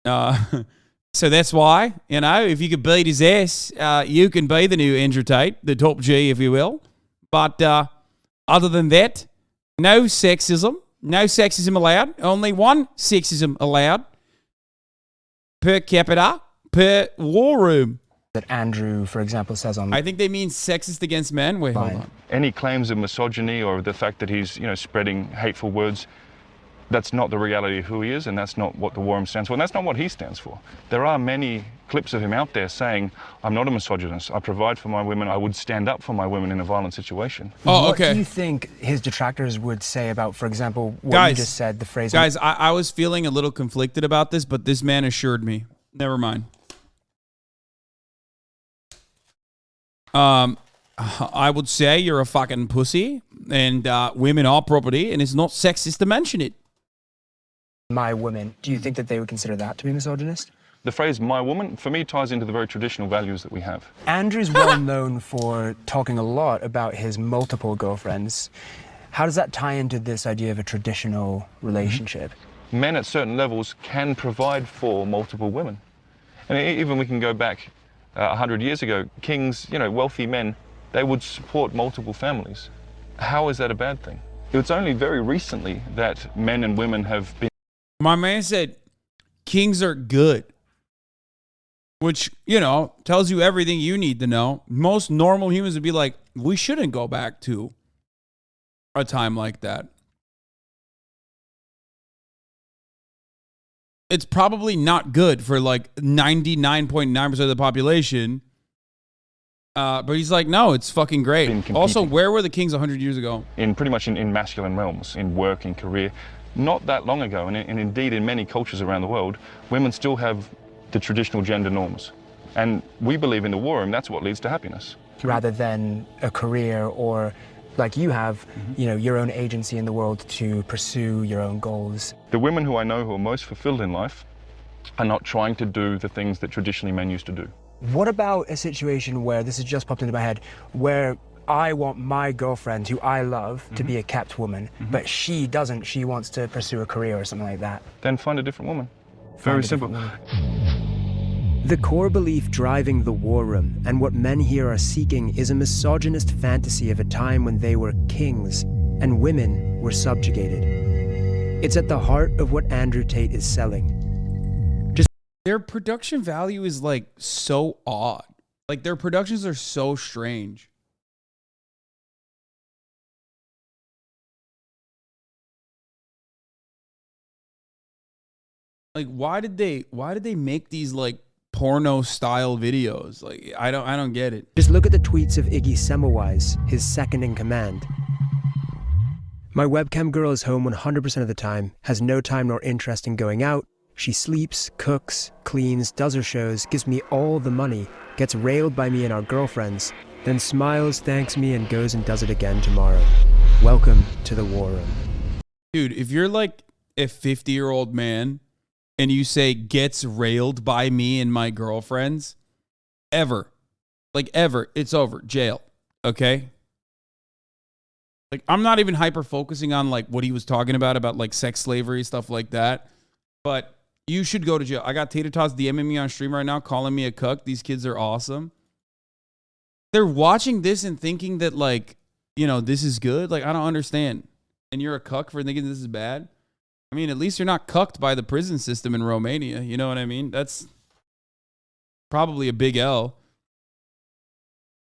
so that's why, if you could beat his ass, you can be the new Andrew Tate, the top G, if you will. But other than that, no sexism allowed. Only one sexism allowed per capita, per war room. That Andrew, for example, says on... I think they mean sexist against men. Wait, hold on. Any claims of misogyny or the fact that he's, spreading hateful words, that's not the reality of who he is, and that's not what the war room stands for, and that's not what he stands for. There are many clips of him out there saying, I'm not a misogynist, I provide for my women, I would stand up for my women in a violent situation. Oh, okay. What do you think his detractors would say about, for example, what you just said, the phrase... Guys, I was feeling a little conflicted about this, but this man assured me. Never mind. I would say you're a fucking pussy, and women are property, and it's not sexist to mention it. My woman, do you think that they would consider that to be misogynist? The phrase my woman, for me, ties into the very traditional values that we have. Andrew's well known for talking a lot about his multiple girlfriends. How does that tie into this idea of a traditional relationship? Men at certain levels can provide for multiple women. And even we can go back 100 years ago, kings, wealthy men, they would support multiple families. How is that a bad thing? It's only very recently that men and women have been... My man said kings are good, which, tells you everything you need to know. Most normal humans would be like, we shouldn't go back to a time like that. It's probably not good for like 99.9% of the population. But he's like, no, it's fucking great. Also, where were the kings 100 years ago? Pretty much in masculine realms, in work, in career. Not that long ago, and indeed in many cultures around the world, women still have the traditional gender norms. And we believe in the war room, that's what leads to happiness. Rather than a career or, like you have, your own agency in the world to pursue your own goals. The women who I know who are most fulfilled in life are not trying to do the things that traditionally men used to do. What about a situation where, this has just popped into my head, where I want my girlfriend, who I love, to be a kept woman, but she doesn't, she wants to pursue a career or something like that? Then find a different woman. Very simple. The core belief driving the war room and what men here are seeking is a misogynist fantasy of a time when they were kings and women were subjugated. It's at the heart of what Andrew Tate is selling. Their production value is like so odd. Like their productions are so strange. Like why did they make these like porno style videos? Like I don't get it. Just look at the tweets of Iggy Semmelweis, his second in command. My webcam girl is home 100% of the time, has no time nor interest in going out. She sleeps, cooks, cleans, does her shows, gives me all the money, gets railed by me and our girlfriends, then smiles, thanks me, and goes and does it again tomorrow. Welcome to the war room. Dude, if you're like a 50-year-old man and you say gets railed by me and my girlfriends, ever, it's over. Jail. Okay? Like, I'm not even hyper focusing on like what he was talking about like sex slavery, stuff like that. But you should go to jail. I got Tater Tots DMing me on stream right now, calling me a cuck. These kids are awesome. They're watching this and thinking that like, you know, this is good. Like, I don't understand. And you're a cuck for thinking this is bad. I mean, at least you're not cucked by the prison system in Romania. You know what I mean? That's probably a big L.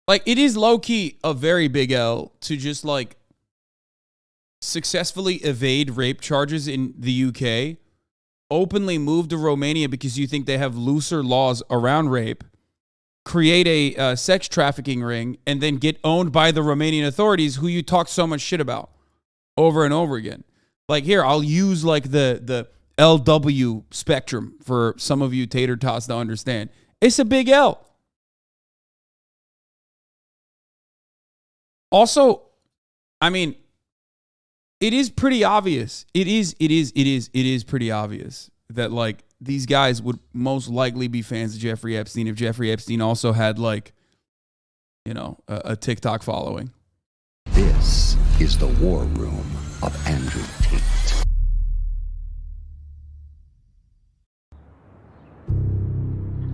Like, it is low-key a very big L to just like successfully evade rape charges in the UK, openly move to Romania because you think they have looser laws around rape, create a sex trafficking ring, and then get owned by the Romanian authorities who you talk so much shit about over and over again. Like, here, I'll use like the LW spectrum for some of you tater tots to understand. It's a big L. Also, I mean, it is pretty obvious. It is pretty obvious that like these guys would most likely be fans of Jeffrey Epstein if Jeffrey Epstein also had like, you know, a TikTok following. This is the war room of Andrew Tate.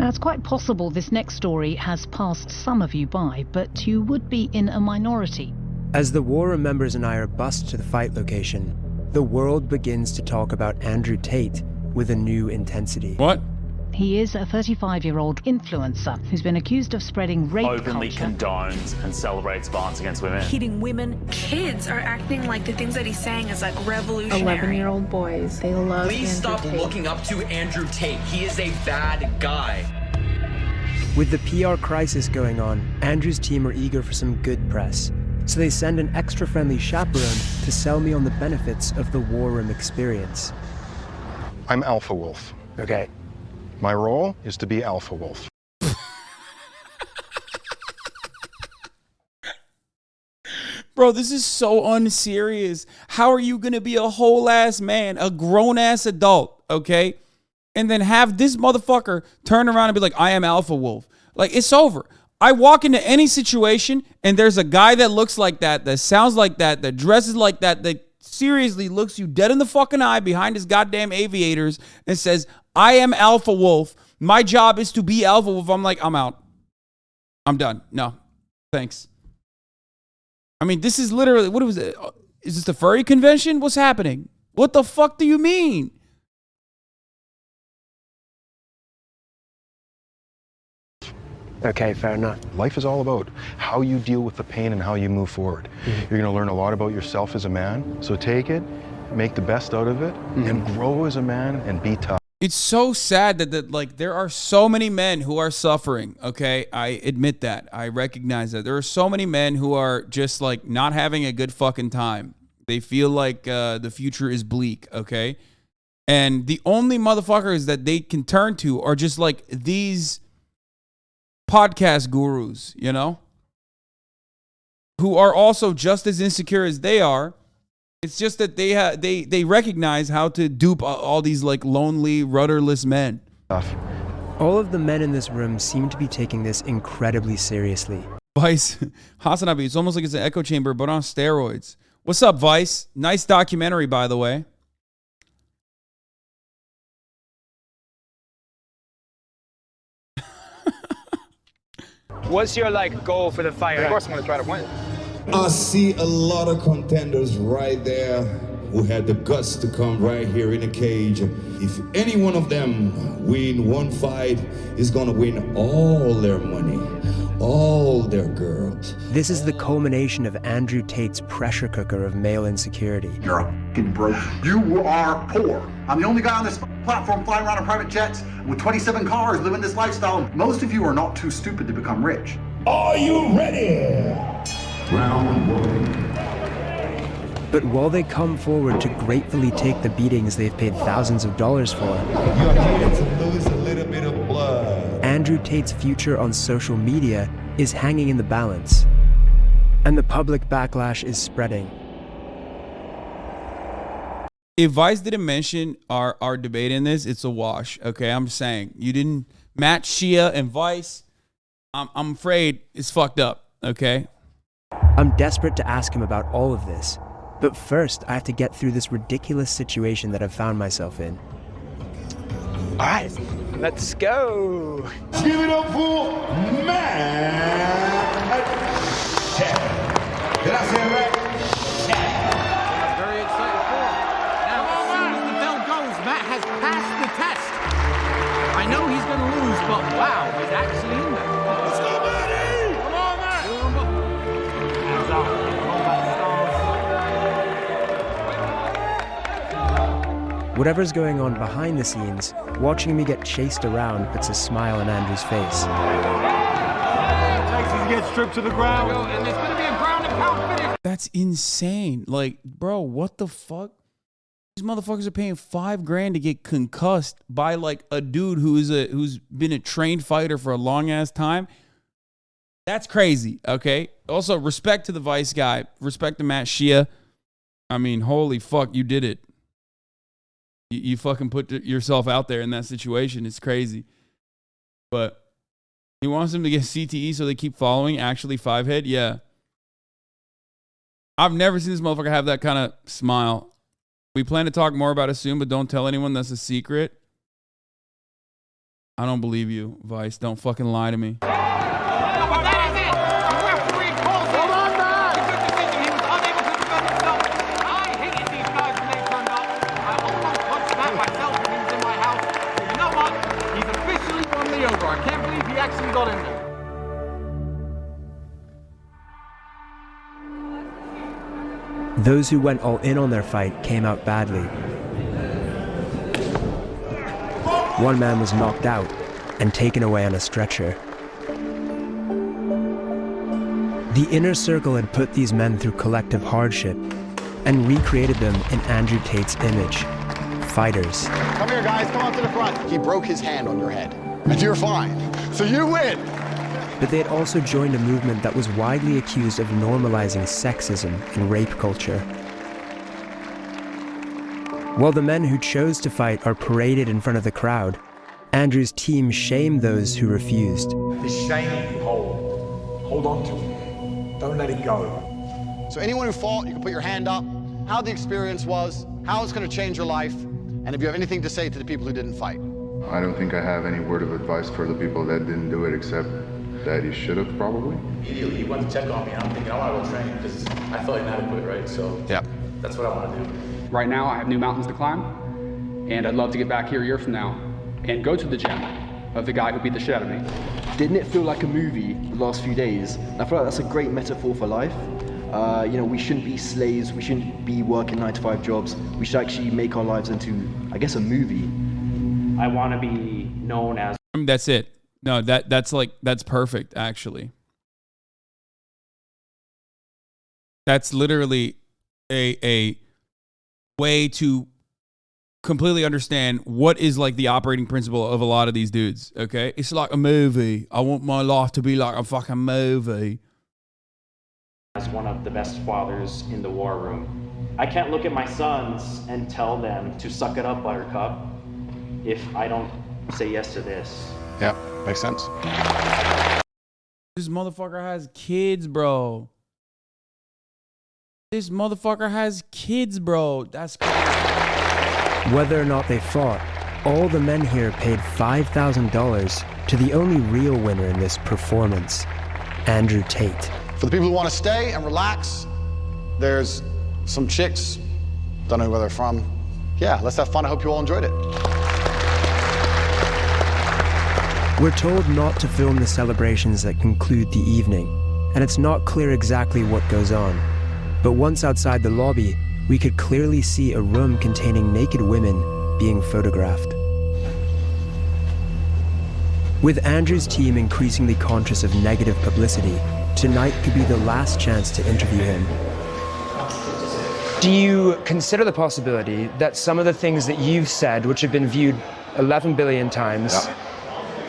Now, it's quite possible this next story has passed some of you by, but you would be in a minority. As the war room members and I are bussed to the fight location, the world begins to talk about Andrew Tate with a new intensity. What? He is a 35-year-old influencer who's been accused of spreading rape openly culture. condones and celebrates violence against women. Hitting women. Kids are acting like the things that he's saying is like revolutionary. 11-year-old boys, they love Please Andrew stop Tate. looking up to Andrew Tate. He is a bad guy. With the PR crisis going on, Andrew's team are eager for some good press. So they send an extra friendly chaperone to sell me on the benefits of the war room experience. I'm Alpha Wolf. Okay. My role is to be Alpha Wolf. Bro, this is so unserious. How are you going to be a whole ass man, a grown ass adult, okay? And then have this motherfucker turn around and be like, I am Alpha Wolf. Like, it's over. I walk into any situation and there's a guy that looks like that sounds like that dresses like that seriously looks you dead in the fucking eye behind his goddamn aviators and says, I am Alpha Wolf. My job is to be Alpha Wolf. I'm like, I'm out. I'm done. No, thanks. I mean, this is literally, what was it? Is this the furry convention? What's happening? What the fuck do you mean? Okay, fair enough. Life is all about how you deal with the pain and how you move forward. You're going to learn a lot about yourself as a man. So take it, make the best out of it, and grow as a man and be tough. It's so sad that like there are so many men who are suffering, okay? I admit that. I recognize that. There are so many men who are just like not having a good fucking time. They feel like the future is bleak, okay? And the only motherfuckers that they can turn to are just like these podcast gurus, you know? Who are also just as insecure as they are. It's just that they recognize how to dupe all these like lonely, rudderless men. All of the men in this room seem to be taking this incredibly seriously. Vice, HasanAbi, it's almost like it's an echo chamber, but on steroids. What's up, Vice? Nice documentary, by the way. What's your like goal for the fight? Of course, I'm gonna try to win. I see a lot of contenders right there. who had the guts to come right here in a cage. If any one of them win one fight, is gonna win all their money, all their girls. This is the culmination of Andrew Tate's pressure cooker of male insecurity. You're a fucking broke. You are poor. I'm the only guy on this platform flying around in private jets with 27 cars, living this lifestyle. Most of you are not too stupid to become rich. Are you ready? Round one. But while they come forward to gratefully take the beatings they've paid thousands of dollars for, You're here to lose a little bit of blood. Andrew Tate's future on social media is hanging in the balance. And the public backlash is spreading. If Vice didn't mention our debate in this, it's a wash. Okay, I'm just saying. You didn't match Shia and Vice. I'm afraid it's fucked up. Okay. I'm desperate to ask him about all of this. But first, I have to get through this ridiculous situation that I've found myself in. All right, let's go. Give it up for Matt. Did I say it right? Very excited for him. Now, as soon as the bell goes, Matt has passed the test. I know he's going to lose, but wow, he's actually in there. Let's go, Matty! Come on, Matt! Hands up. Whatever's going on behind the scenes, watching me get chased around puts a smile on Andrew's face. Texas gets stripped to the ground, and it's going to be a ground and pound finish. That's insane. Like, bro, what the fuck? These motherfuckers are paying $5,000 to get concussed by like a dude who's been a trained fighter for a long ass time. That's crazy. Okay. Also, respect to the Vice guy. Respect to Matt Shia. I mean, holy fuck, you did it. You fucking put yourself out there in that situation. It's crazy. But he wants them to get CTE so they keep following. Actually, Fivehead, yeah. I've never seen this motherfucker have that kind of smile. We plan to talk more about it soon, but don't tell anyone. That's a secret. I don't believe you, Vice. Don't fucking lie to me. I can't believe he actually got in there. Those who went all in on their fight came out badly. One man was knocked out and taken away on a stretcher. The inner circle had put these men through collective hardship and recreated them in Andrew Tate's image. Fighters. Come here, guys. Come on to the front. He broke his hand on your head. And you're fine. So you win. But they had also joined a movement that was widely accused of normalizing sexism and rape culture. While the men who chose to fight are paraded in front of the crowd, Andrew's team shamed those who refused. This shame you hold on to it. Don't let it go. So anyone who fought, you can put your hand up, how the experience was, how it's going to change your life, and if you have anything to say to the people who didn't fight. I don't think I have any word of advice for the people that didn't do it, except that you should have probably. Immediately, he went to check on me, and I'm thinking, I want to go train because I felt inadequate, right? So yeah, that's what I want to do. Right now, I have new mountains to climb, and I'd love to get back here a year from now and go to the gym of the guy who beat the shit out of me. Didn't it feel like a movie the last few days? I feel like that's a great metaphor for life. You know, we shouldn't be slaves. We shouldn't be working 9-to-5 jobs. We should actually make our lives into, I guess, a movie. I want to be known as. That's it. No, that's perfect, actually. That's literally a way to completely understand what is like the operating principle of a lot of these dudes, okay? It's like a movie. I want my life to be like a fucking movie. As one of the best fathers in the war room. I can't look at my sons and tell them to suck it up, Buttercup, if I don't say yes to this. Yeah, makes sense. This motherfucker has kids, bro. This motherfucker has kids, bro. That's crazy. Whether or not they fought, all the men here paid $5,000 to the only real winner in this performance, Andrew Tate. For the people who want to stay and relax, there's some chicks Don't know where they're from. Yeah, let's have fun. I hope you all enjoyed it. We're told not to film the celebrations that conclude the evening, and it's not clear exactly what goes on. But once outside the lobby, we could clearly see a room containing naked women being photographed. With Andrew's team increasingly conscious of negative publicity, tonight could be the last chance to interview him. Do you consider the possibility that some of the things that you've said, which have been viewed 11 billion times,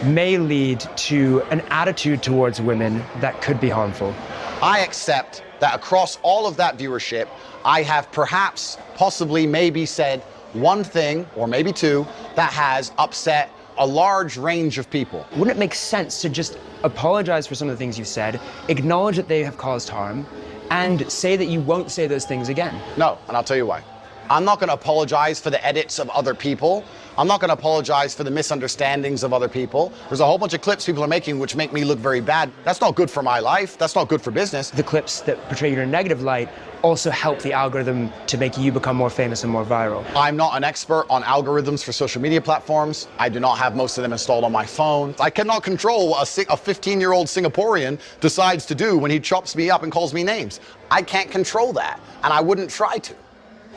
may lead to an attitude towards women that could be harmful? I accept that across all of that viewership, I have perhaps, possibly, maybe said one thing, or maybe two, that has upset a large range of people. Wouldn't it make sense to just apologize for some of the things you've said, acknowledge that they have caused harm, and say that you won't say those things again? No, and I'll tell you why. I'm not going to apologize for the edits of other people. I'm not going to apologize for the misunderstandings of other people. There's a whole bunch of clips people are making which make me look very bad. That's not good for my life. That's not good for business. The clips that portray you in a negative light also help the algorithm to make you become more famous and more viral. I'm not an expert on algorithms for social media platforms. I do not have most of them installed on my phone. I cannot control what a 15-year-old Singaporean decides to do when he chops me up and calls me names. I can't control that, and I wouldn't try to.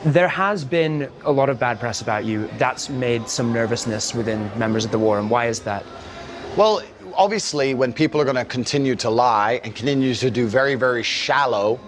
There has been a lot of bad press about you. That's made some nervousness within members of the war, and why is that? Well, obviously, when people are going to continue to lie and continue to do very, very shallow,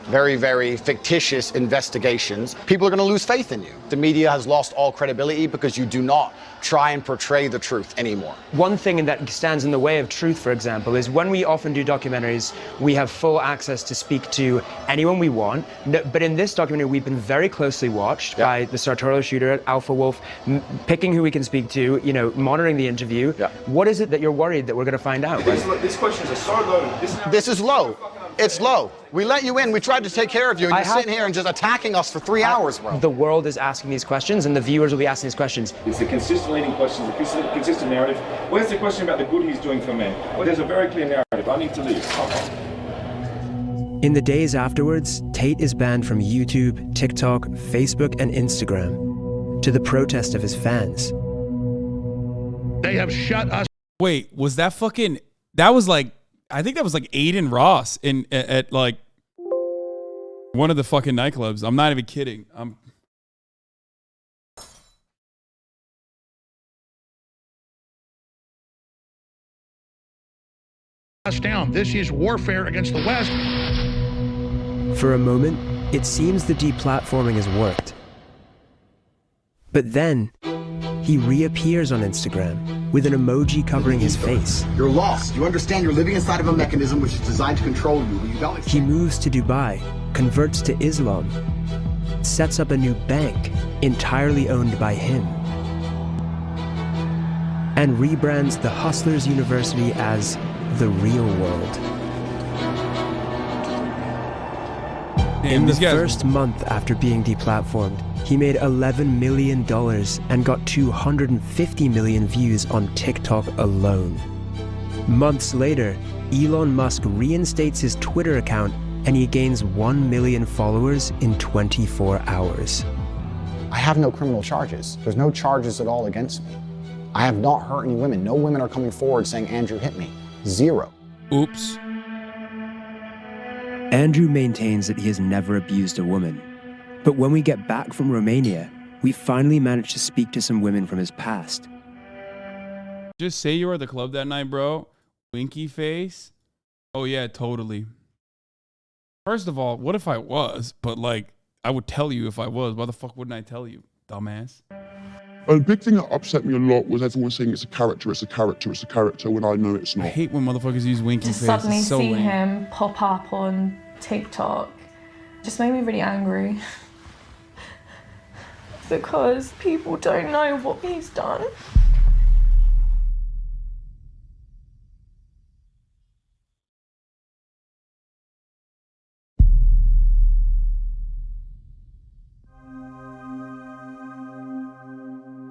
very, very fictitious investigations, people are going to lose faith in you. The media has lost all credibility because you do not try and portray the truth anymore. One thing that stands in the way of truth, for example, is when we often do documentaries, we have full access to speak to anyone we want. But in this documentary, we've been very closely watched by the sartorial shooter, Alpha Wolf, picking who we can speak to, you know, monitoring the interview. What is it that you're worried that we're going to find out? These questions are so low. This is low. It's low. We let you in. We tried to take care of you, and you're sitting here and just attacking us for 3 hours, bro. The world is asking these questions, and the viewers will be asking these questions. It's a consistent leading question, it's a consistent narrative. Where's the question about the good he's doing for men? Well, there's a very clear narrative. I need to leave. In the days afterwards, Tate is banned from YouTube, TikTok, Facebook, and Instagram, to the protest of his fans. They have shut us. Wait, was that fucking... That was like... I think that was like Aiden Ross at like one of the fucking nightclubs. I'm not even kidding. Us down. This is warfare against the West. For a moment, it seems the deplatforming has worked. But then, he reappears on Instagram with an emoji covering his face. You're lost. You understand you're living inside of a mechanism which is designed to control you, but you don't. He moves to Dubai, converts to Islam, sets up a new bank entirely owned by him, and rebrands the Hustlers University as the real world. In the first month after being deplatformed, he made $11 million and got 250 million views on TikTok alone. Months later, Elon Musk reinstates his Twitter account and he gains 1 million followers in 24 hours. I have no criminal charges. There's no charges at all against me. I have not hurt any women. No women are coming forward saying Andrew hit me. Zero. Oops. Andrew maintains that he has never abused a woman. But when we get back from Romania, we finally manage to speak to some women from his past. Just say you were at the club that night, bro. Winky face. Oh yeah, totally. First of all, what if I was? But like, I would tell you if I was. Why the fuck wouldn't I tell you, dumbass? A big thing that upset me a lot was everyone saying it's a character, when I know it's not. I hate when motherfuckers use winky face. To suddenly It's so see lame. him pop up on TikTok just made me really angry. Because people don't know what he's done.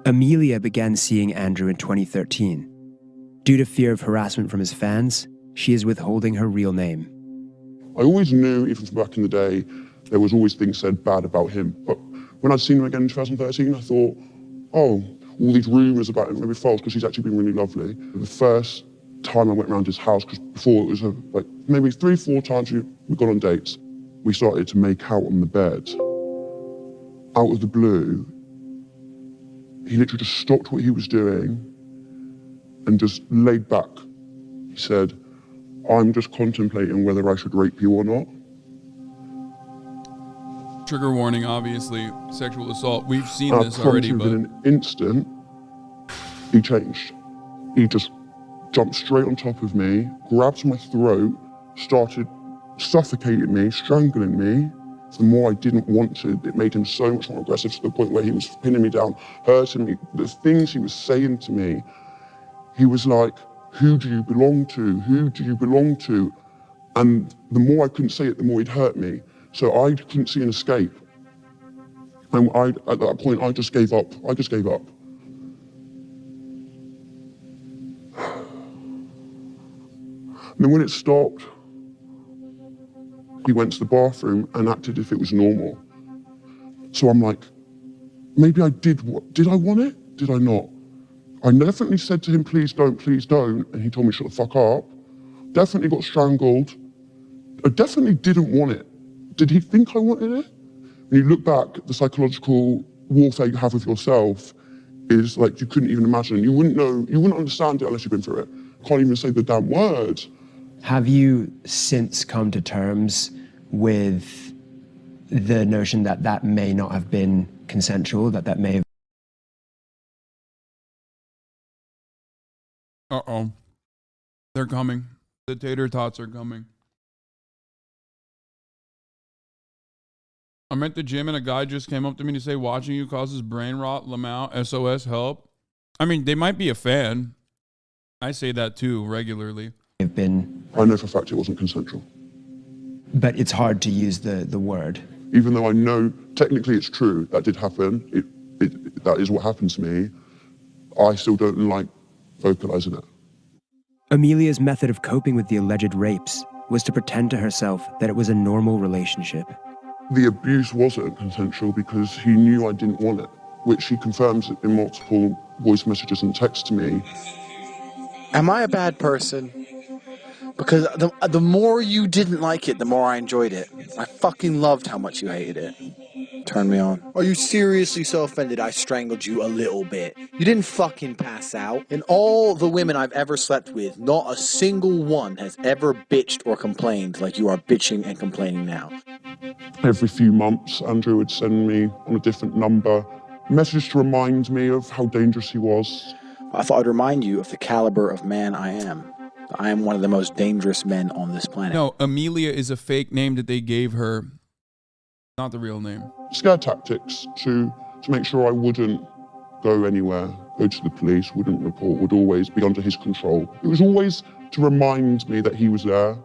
Amelia began seeing Andrew in 2013. Due to fear of harassment from his fans, she is withholding her real name. I always knew, even from back in the day, there was always things said bad about him. But When I'd seen him again in 2013, I thought, oh, all these rumours about him may be false because he's actually been really lovely. The first time I went around his house, because before it was like maybe 3-4 times we'd gone on dates, we started to make out on the bed. Out of the blue, he literally just stopped what he was doing and just laid back. He said, I'm just contemplating whether I should rape you or not. Trigger warning, obviously, sexual assault. We've seen this already, but... in an instant, he changed. He just jumped straight on top of me, grabbed my throat, started suffocating me, strangling me. The more I didn't want to, it made him so much more aggressive to the point where he was pinning me down, hurting me. The things he was saying to me, he was like, who do you belong to? Who do you belong to? And the more I couldn't say it, the more he'd hurt me. So I couldn't see an escape. And at that point, I just gave up. I just gave up. And then when it stopped, he went to the bathroom and acted as if it was normal. So I'm like, maybe I did. Did I want it? Did I not? I definitely said to him, please don't, and he told me shut the fuck up. Definitely got strangled. I definitely didn't want it. Did he think I wanted it? When you look back, the psychological warfare you have with yourself is like you couldn't even imagine. You wouldn't know, you wouldn't understand it unless you've been through it. Can't even say the damn words. Have you since come to terms with the notion that that may not have been consensual, that may have... Uh-oh. They're coming. The tater tots are coming. I'm at the gym and a guy just came up to me to say, watching you causes brain rot, Lamau, SOS, help. I mean, they might be a fan. I say that too, regularly. I know for a fact it wasn't consensual. But it's hard to use the word. Even though I know technically it's true, that did happen, that is what happened to me, I still don't like vocalizing it. Amelia's method of coping with the alleged rapes was to pretend to herself that it was a normal relationship. The abuse wasn't consensual because he knew I didn't want it, which he confirms in multiple voice messages and texts to me. Am I a bad person? Because the more you didn't like it, the more I enjoyed it. I fucking loved how much you hated it. Turn me on. Are you seriously so offended I strangled you a little bit? You didn't fucking pass out. In all the women I've ever slept with, not a single one has ever bitched or complained like you are bitching and complaining now. Every few months, Andrew would send me on a different number messages to remind me of how dangerous he was. I thought I'd remind you of the caliber of man I am. I am one of the most dangerous men on this planet. No, Amelia is a fake name that they gave her. Not the real name. Scare tactics to make sure I wouldn't go anywhere, go to the police, wouldn't report, would always be under his control. It was always to remind me that he was there.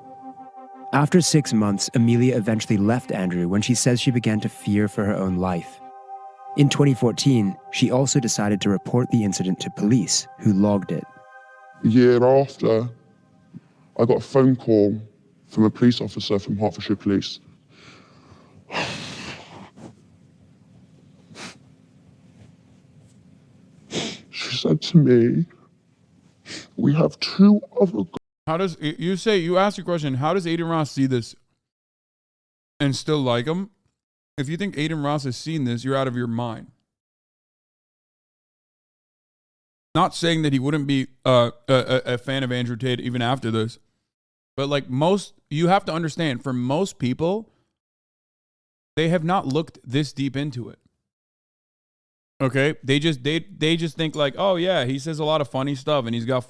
After 6 months, Amelia eventually left Andrew when she says she began to fear for her own life. In 2014, she also decided to report the incident to police, who logged it. A year after, I got a phone call from a police officer from Hertfordshire Police. She said to me, we have 2 other... How does, you ask your question, how does Aiden Ross see this and still like him? If you think Aiden Ross has seen this, you're out of your mind. Not saying that he wouldn't be a fan of Andrew Tate even after this. But like you have to understand, for most people, they have not looked this deep into it. Okay? They just think like, oh yeah, he says a lot of funny stuff and he's got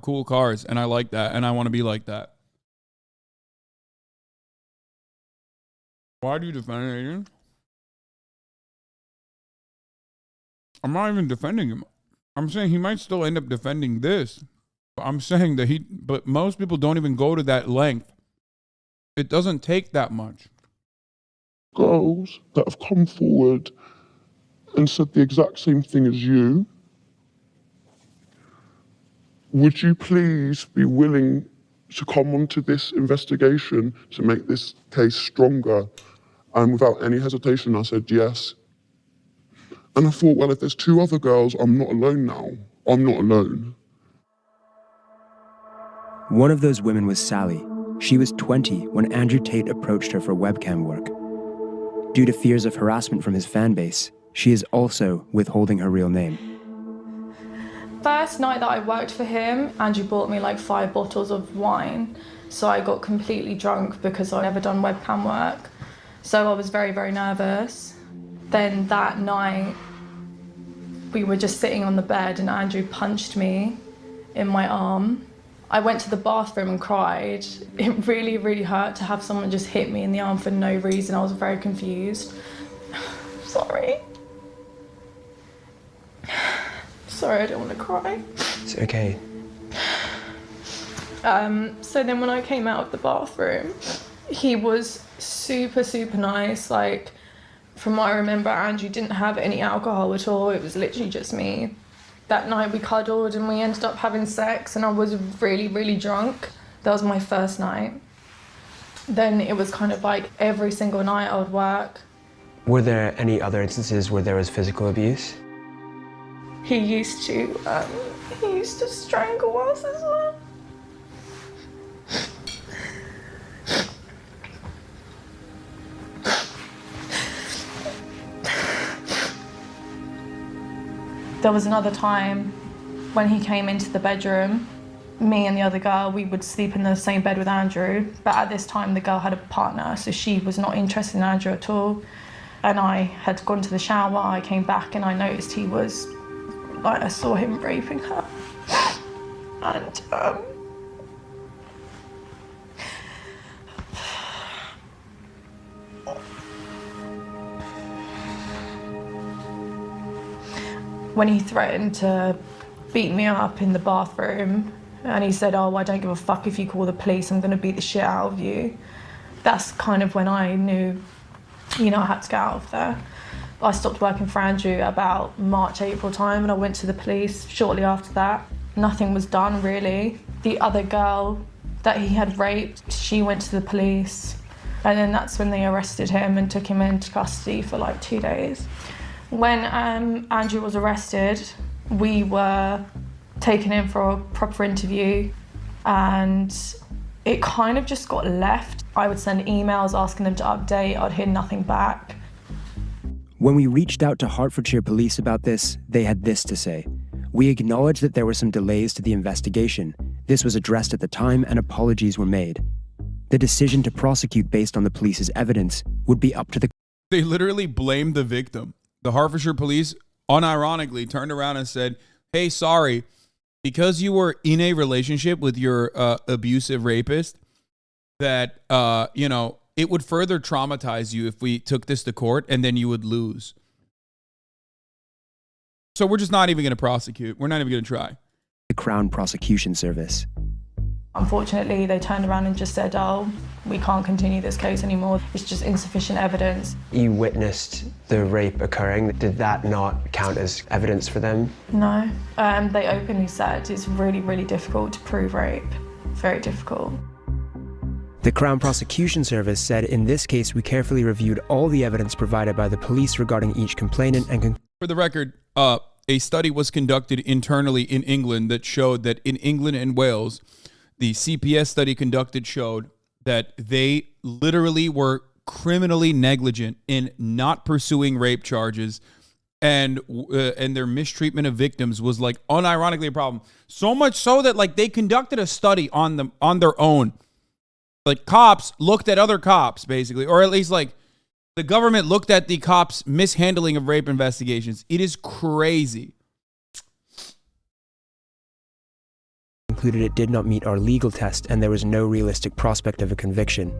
cool cars and I like that and I want to be like that. Why do you defend Aiden? I'm not even defending him. I'm saying he might still end up defending this. But I'm saying that but most people don't even go to that length. It doesn't take that much. Girls that have come forward and said the exact same thing as you, would you please be willing to come onto this investigation to make this case stronger? And without any hesitation, I said yes. And I thought, well, if there's 2 other girls, I'm not alone now. I'm not alone. One of those women was Sally. She was 20 when Andrew Tate approached her for webcam work. Due to fears of harassment from his fan base, she is also withholding her real name. First night that I worked for him, Andrew bought me like 5 bottles of wine. So I got completely drunk because I'd never done webcam work. So I was very, very nervous. Then that night, we were just sitting on the bed and Andrew punched me in my arm. I went to the bathroom and cried. It really, really hurt to have someone just hit me in the arm for no reason. I was very confused. Sorry. Sorry, I don't want to cry. It's okay. So then when I came out of the bathroom, he was super, super nice. Like, from what I remember, Andrew didn't have any alcohol at all. It was literally just me. That night we cuddled and we ended up having sex and I was really, really drunk. That was my first night. Then it was kind of like every single night I would work. Were there any other instances where there was physical abuse? He used to strangle us as well. There was another time when he came into the bedroom, me and the other girl, we would sleep in the same bed with Andrew, but at this time the girl had a partner, so she was not interested in Andrew at all. And I had gone to the shower, I came back and I noticed he was, like, I saw him raping her. And when he threatened to beat me up in the bathroom and he said, oh, I don't give a fuck if you call the police, I'm gonna beat the shit out of you. That's kind of when I knew, you know, I had to get out of there. I stopped working for Andrew about March, April time and I went to the police shortly after that. Nothing was done really. The other girl that he had raped, she went to the police and then that's when they arrested him and took him into custody for like 2 days. When Andrew was arrested, we were taken in for a proper interview and it kind of just got left. I would send emails asking them to update, I'd hear nothing back. When we reached out to Hertfordshire Police about this, they had this to say. We acknowledge that there were some delays to the investigation. This was addressed at the time and apologies were made. The decision to prosecute based on the police's evidence would be up to the... They literally blamed the victim. The Hertfordshire Police unironically turned around and said, hey, sorry, because you were in a relationship with your abusive rapist, that, you know, it would further traumatize you if we took this to court and then you would lose. So we're just not even going to prosecute. We're not even going to try. The Crown Prosecution Service. Unfortunately, they turned around and just said, oh, we can't continue this case anymore. It's just insufficient evidence. You witnessed the rape occurring. Did that not count as evidence for them? No. They openly said it's really, really difficult to prove rape. Very difficult. The Crown Prosecution Service said, in this case, we carefully reviewed all the evidence provided by the police regarding each complainant and... For the record, a study was conducted internally in England that showed that in England and Wales, the CPS study conducted showed that they literally were criminally negligent in not pursuing rape charges, and their mistreatment of victims was like unironically a problem. So much so that like they conducted a study on them on their own. Like cops looked at other cops basically, or at least like the government looked at the cops' mishandling of rape investigations. It is crazy. Concluded it did not meet our legal test and there was no realistic prospect of a conviction.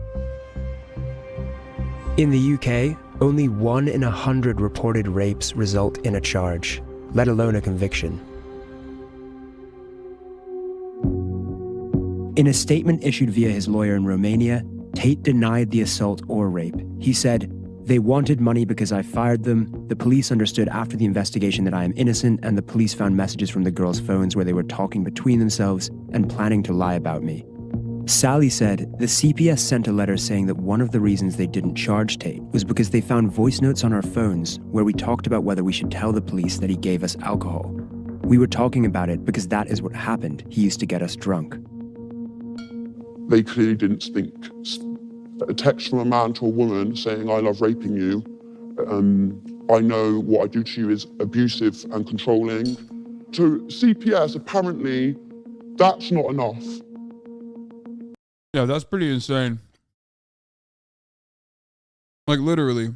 In the UK, only 1 in 100 reported rapes result in a charge, let alone a conviction. In a statement issued via his lawyer in Romania, Tate denied the assault or rape. He said, "They wanted money because I fired them. The police understood after the investigation that I am innocent, and the police found messages from the girls' phones where they were talking between themselves and planning to lie about me. Sally said the CPS sent a letter saying that one of the reasons they didn't charge Tate was because they found voice notes on our phones where we talked about whether we should tell the police that he gave us alcohol. We were talking about it because that is what happened. He used to get us drunk. They clearly didn't think a text from a man to a woman saying, I love raping you, I know what I do to you is abusive and controlling. To CPS, apparently, that's not enough. Yeah, that's pretty insane. Like, literally.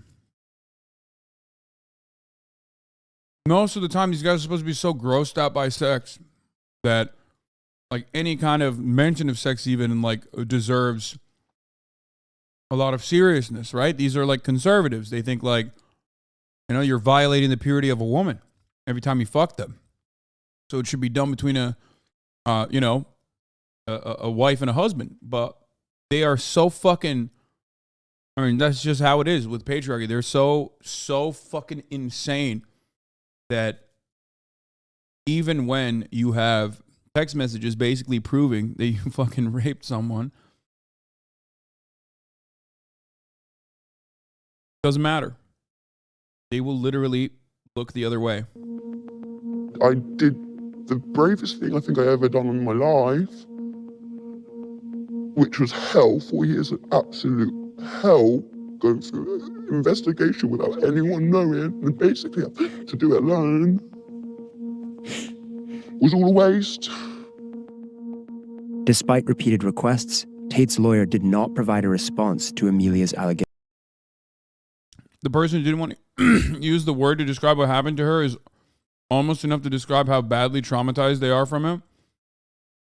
Most of the time, these guys are supposed to be so grossed out by sex that, like, any kind of mention of sex even, like, deserves a lot of seriousness, right? These are, like, conservatives. They think, like, you know, you're violating the purity of a woman every time you fuck them. So it should be done between a wife and a husband. But they are so fucking, I mean, that's just how it is with patriarchy. They're so fucking insane that even when you have text messages basically proving that you fucking raped someone, doesn't matter. They will literally look the other way. I did the bravest thing I think I ever done in my life, which was hell, 4 years of absolute hell, going through an investigation without anyone knowing, and basically to do it alone was all a waste. Despite repeated requests, Tate's lawyer did not provide a response to Amelia's allegation. The person who didn't want to use the word to describe what happened to her is almost enough to describe how badly traumatized they are from it.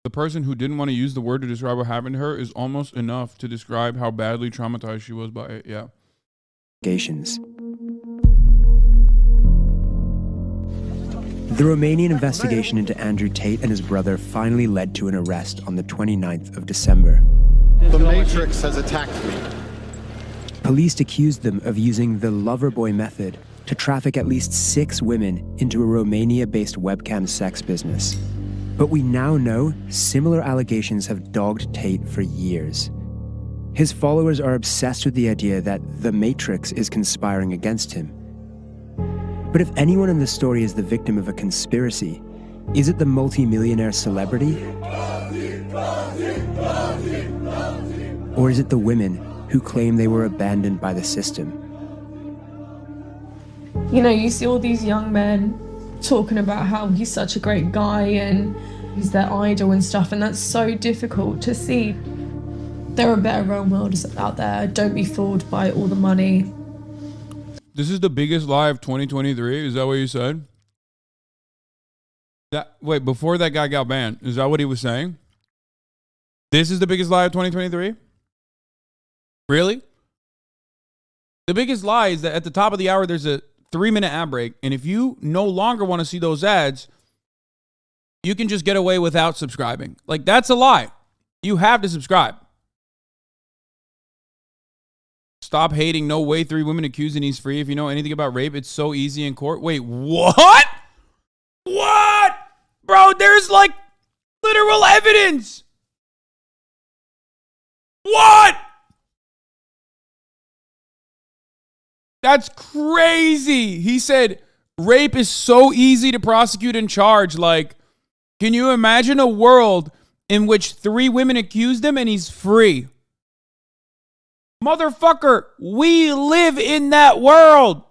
The person who didn't want to use the word to describe what happened to her is almost enough to describe how badly traumatized she was by it. Yeah. Allegations. The Romanian investigation into Andrew Tate and his brother finally led to an arrest on the 29th of December. The Matrix has attacked me. Police accused them of using the Loverboy method to traffic at least 6 women into a Romania-based webcam sex business. But we now know similar allegations have dogged Tate for years. His followers are obsessed with the idea that the Matrix is conspiring against him. But if anyone in this story is the victim of a conspiracy, is it the multi-millionaire celebrity? Or is it the women who claim they were abandoned by the system? You know, you see all these young men talking about how he's such a great guy and he's their idol and stuff, and that's so difficult to see. There are better role models out there. Don't be fooled by all the money. This is the biggest lie of 2023? Is that what you said? Wait, before that guy got banned, is that what he was saying? This is the biggest lie of 2023? Really? The biggest lie is that at the top of the hour, there's a 3-minute ad break. And if you no longer want to see those ads, you can just get away without subscribing. Like, that's a lie. You have to subscribe. Stop hating. No way 3 women accused and he's free. If you know anything about rape, it's so easy in court. Wait, what? What? Bro, there's like literal evidence. What? That's crazy. He said rape is so easy to prosecute and charge. Like, can you imagine a world in which 3 women accused him and he's free? Motherfucker, we live in that world.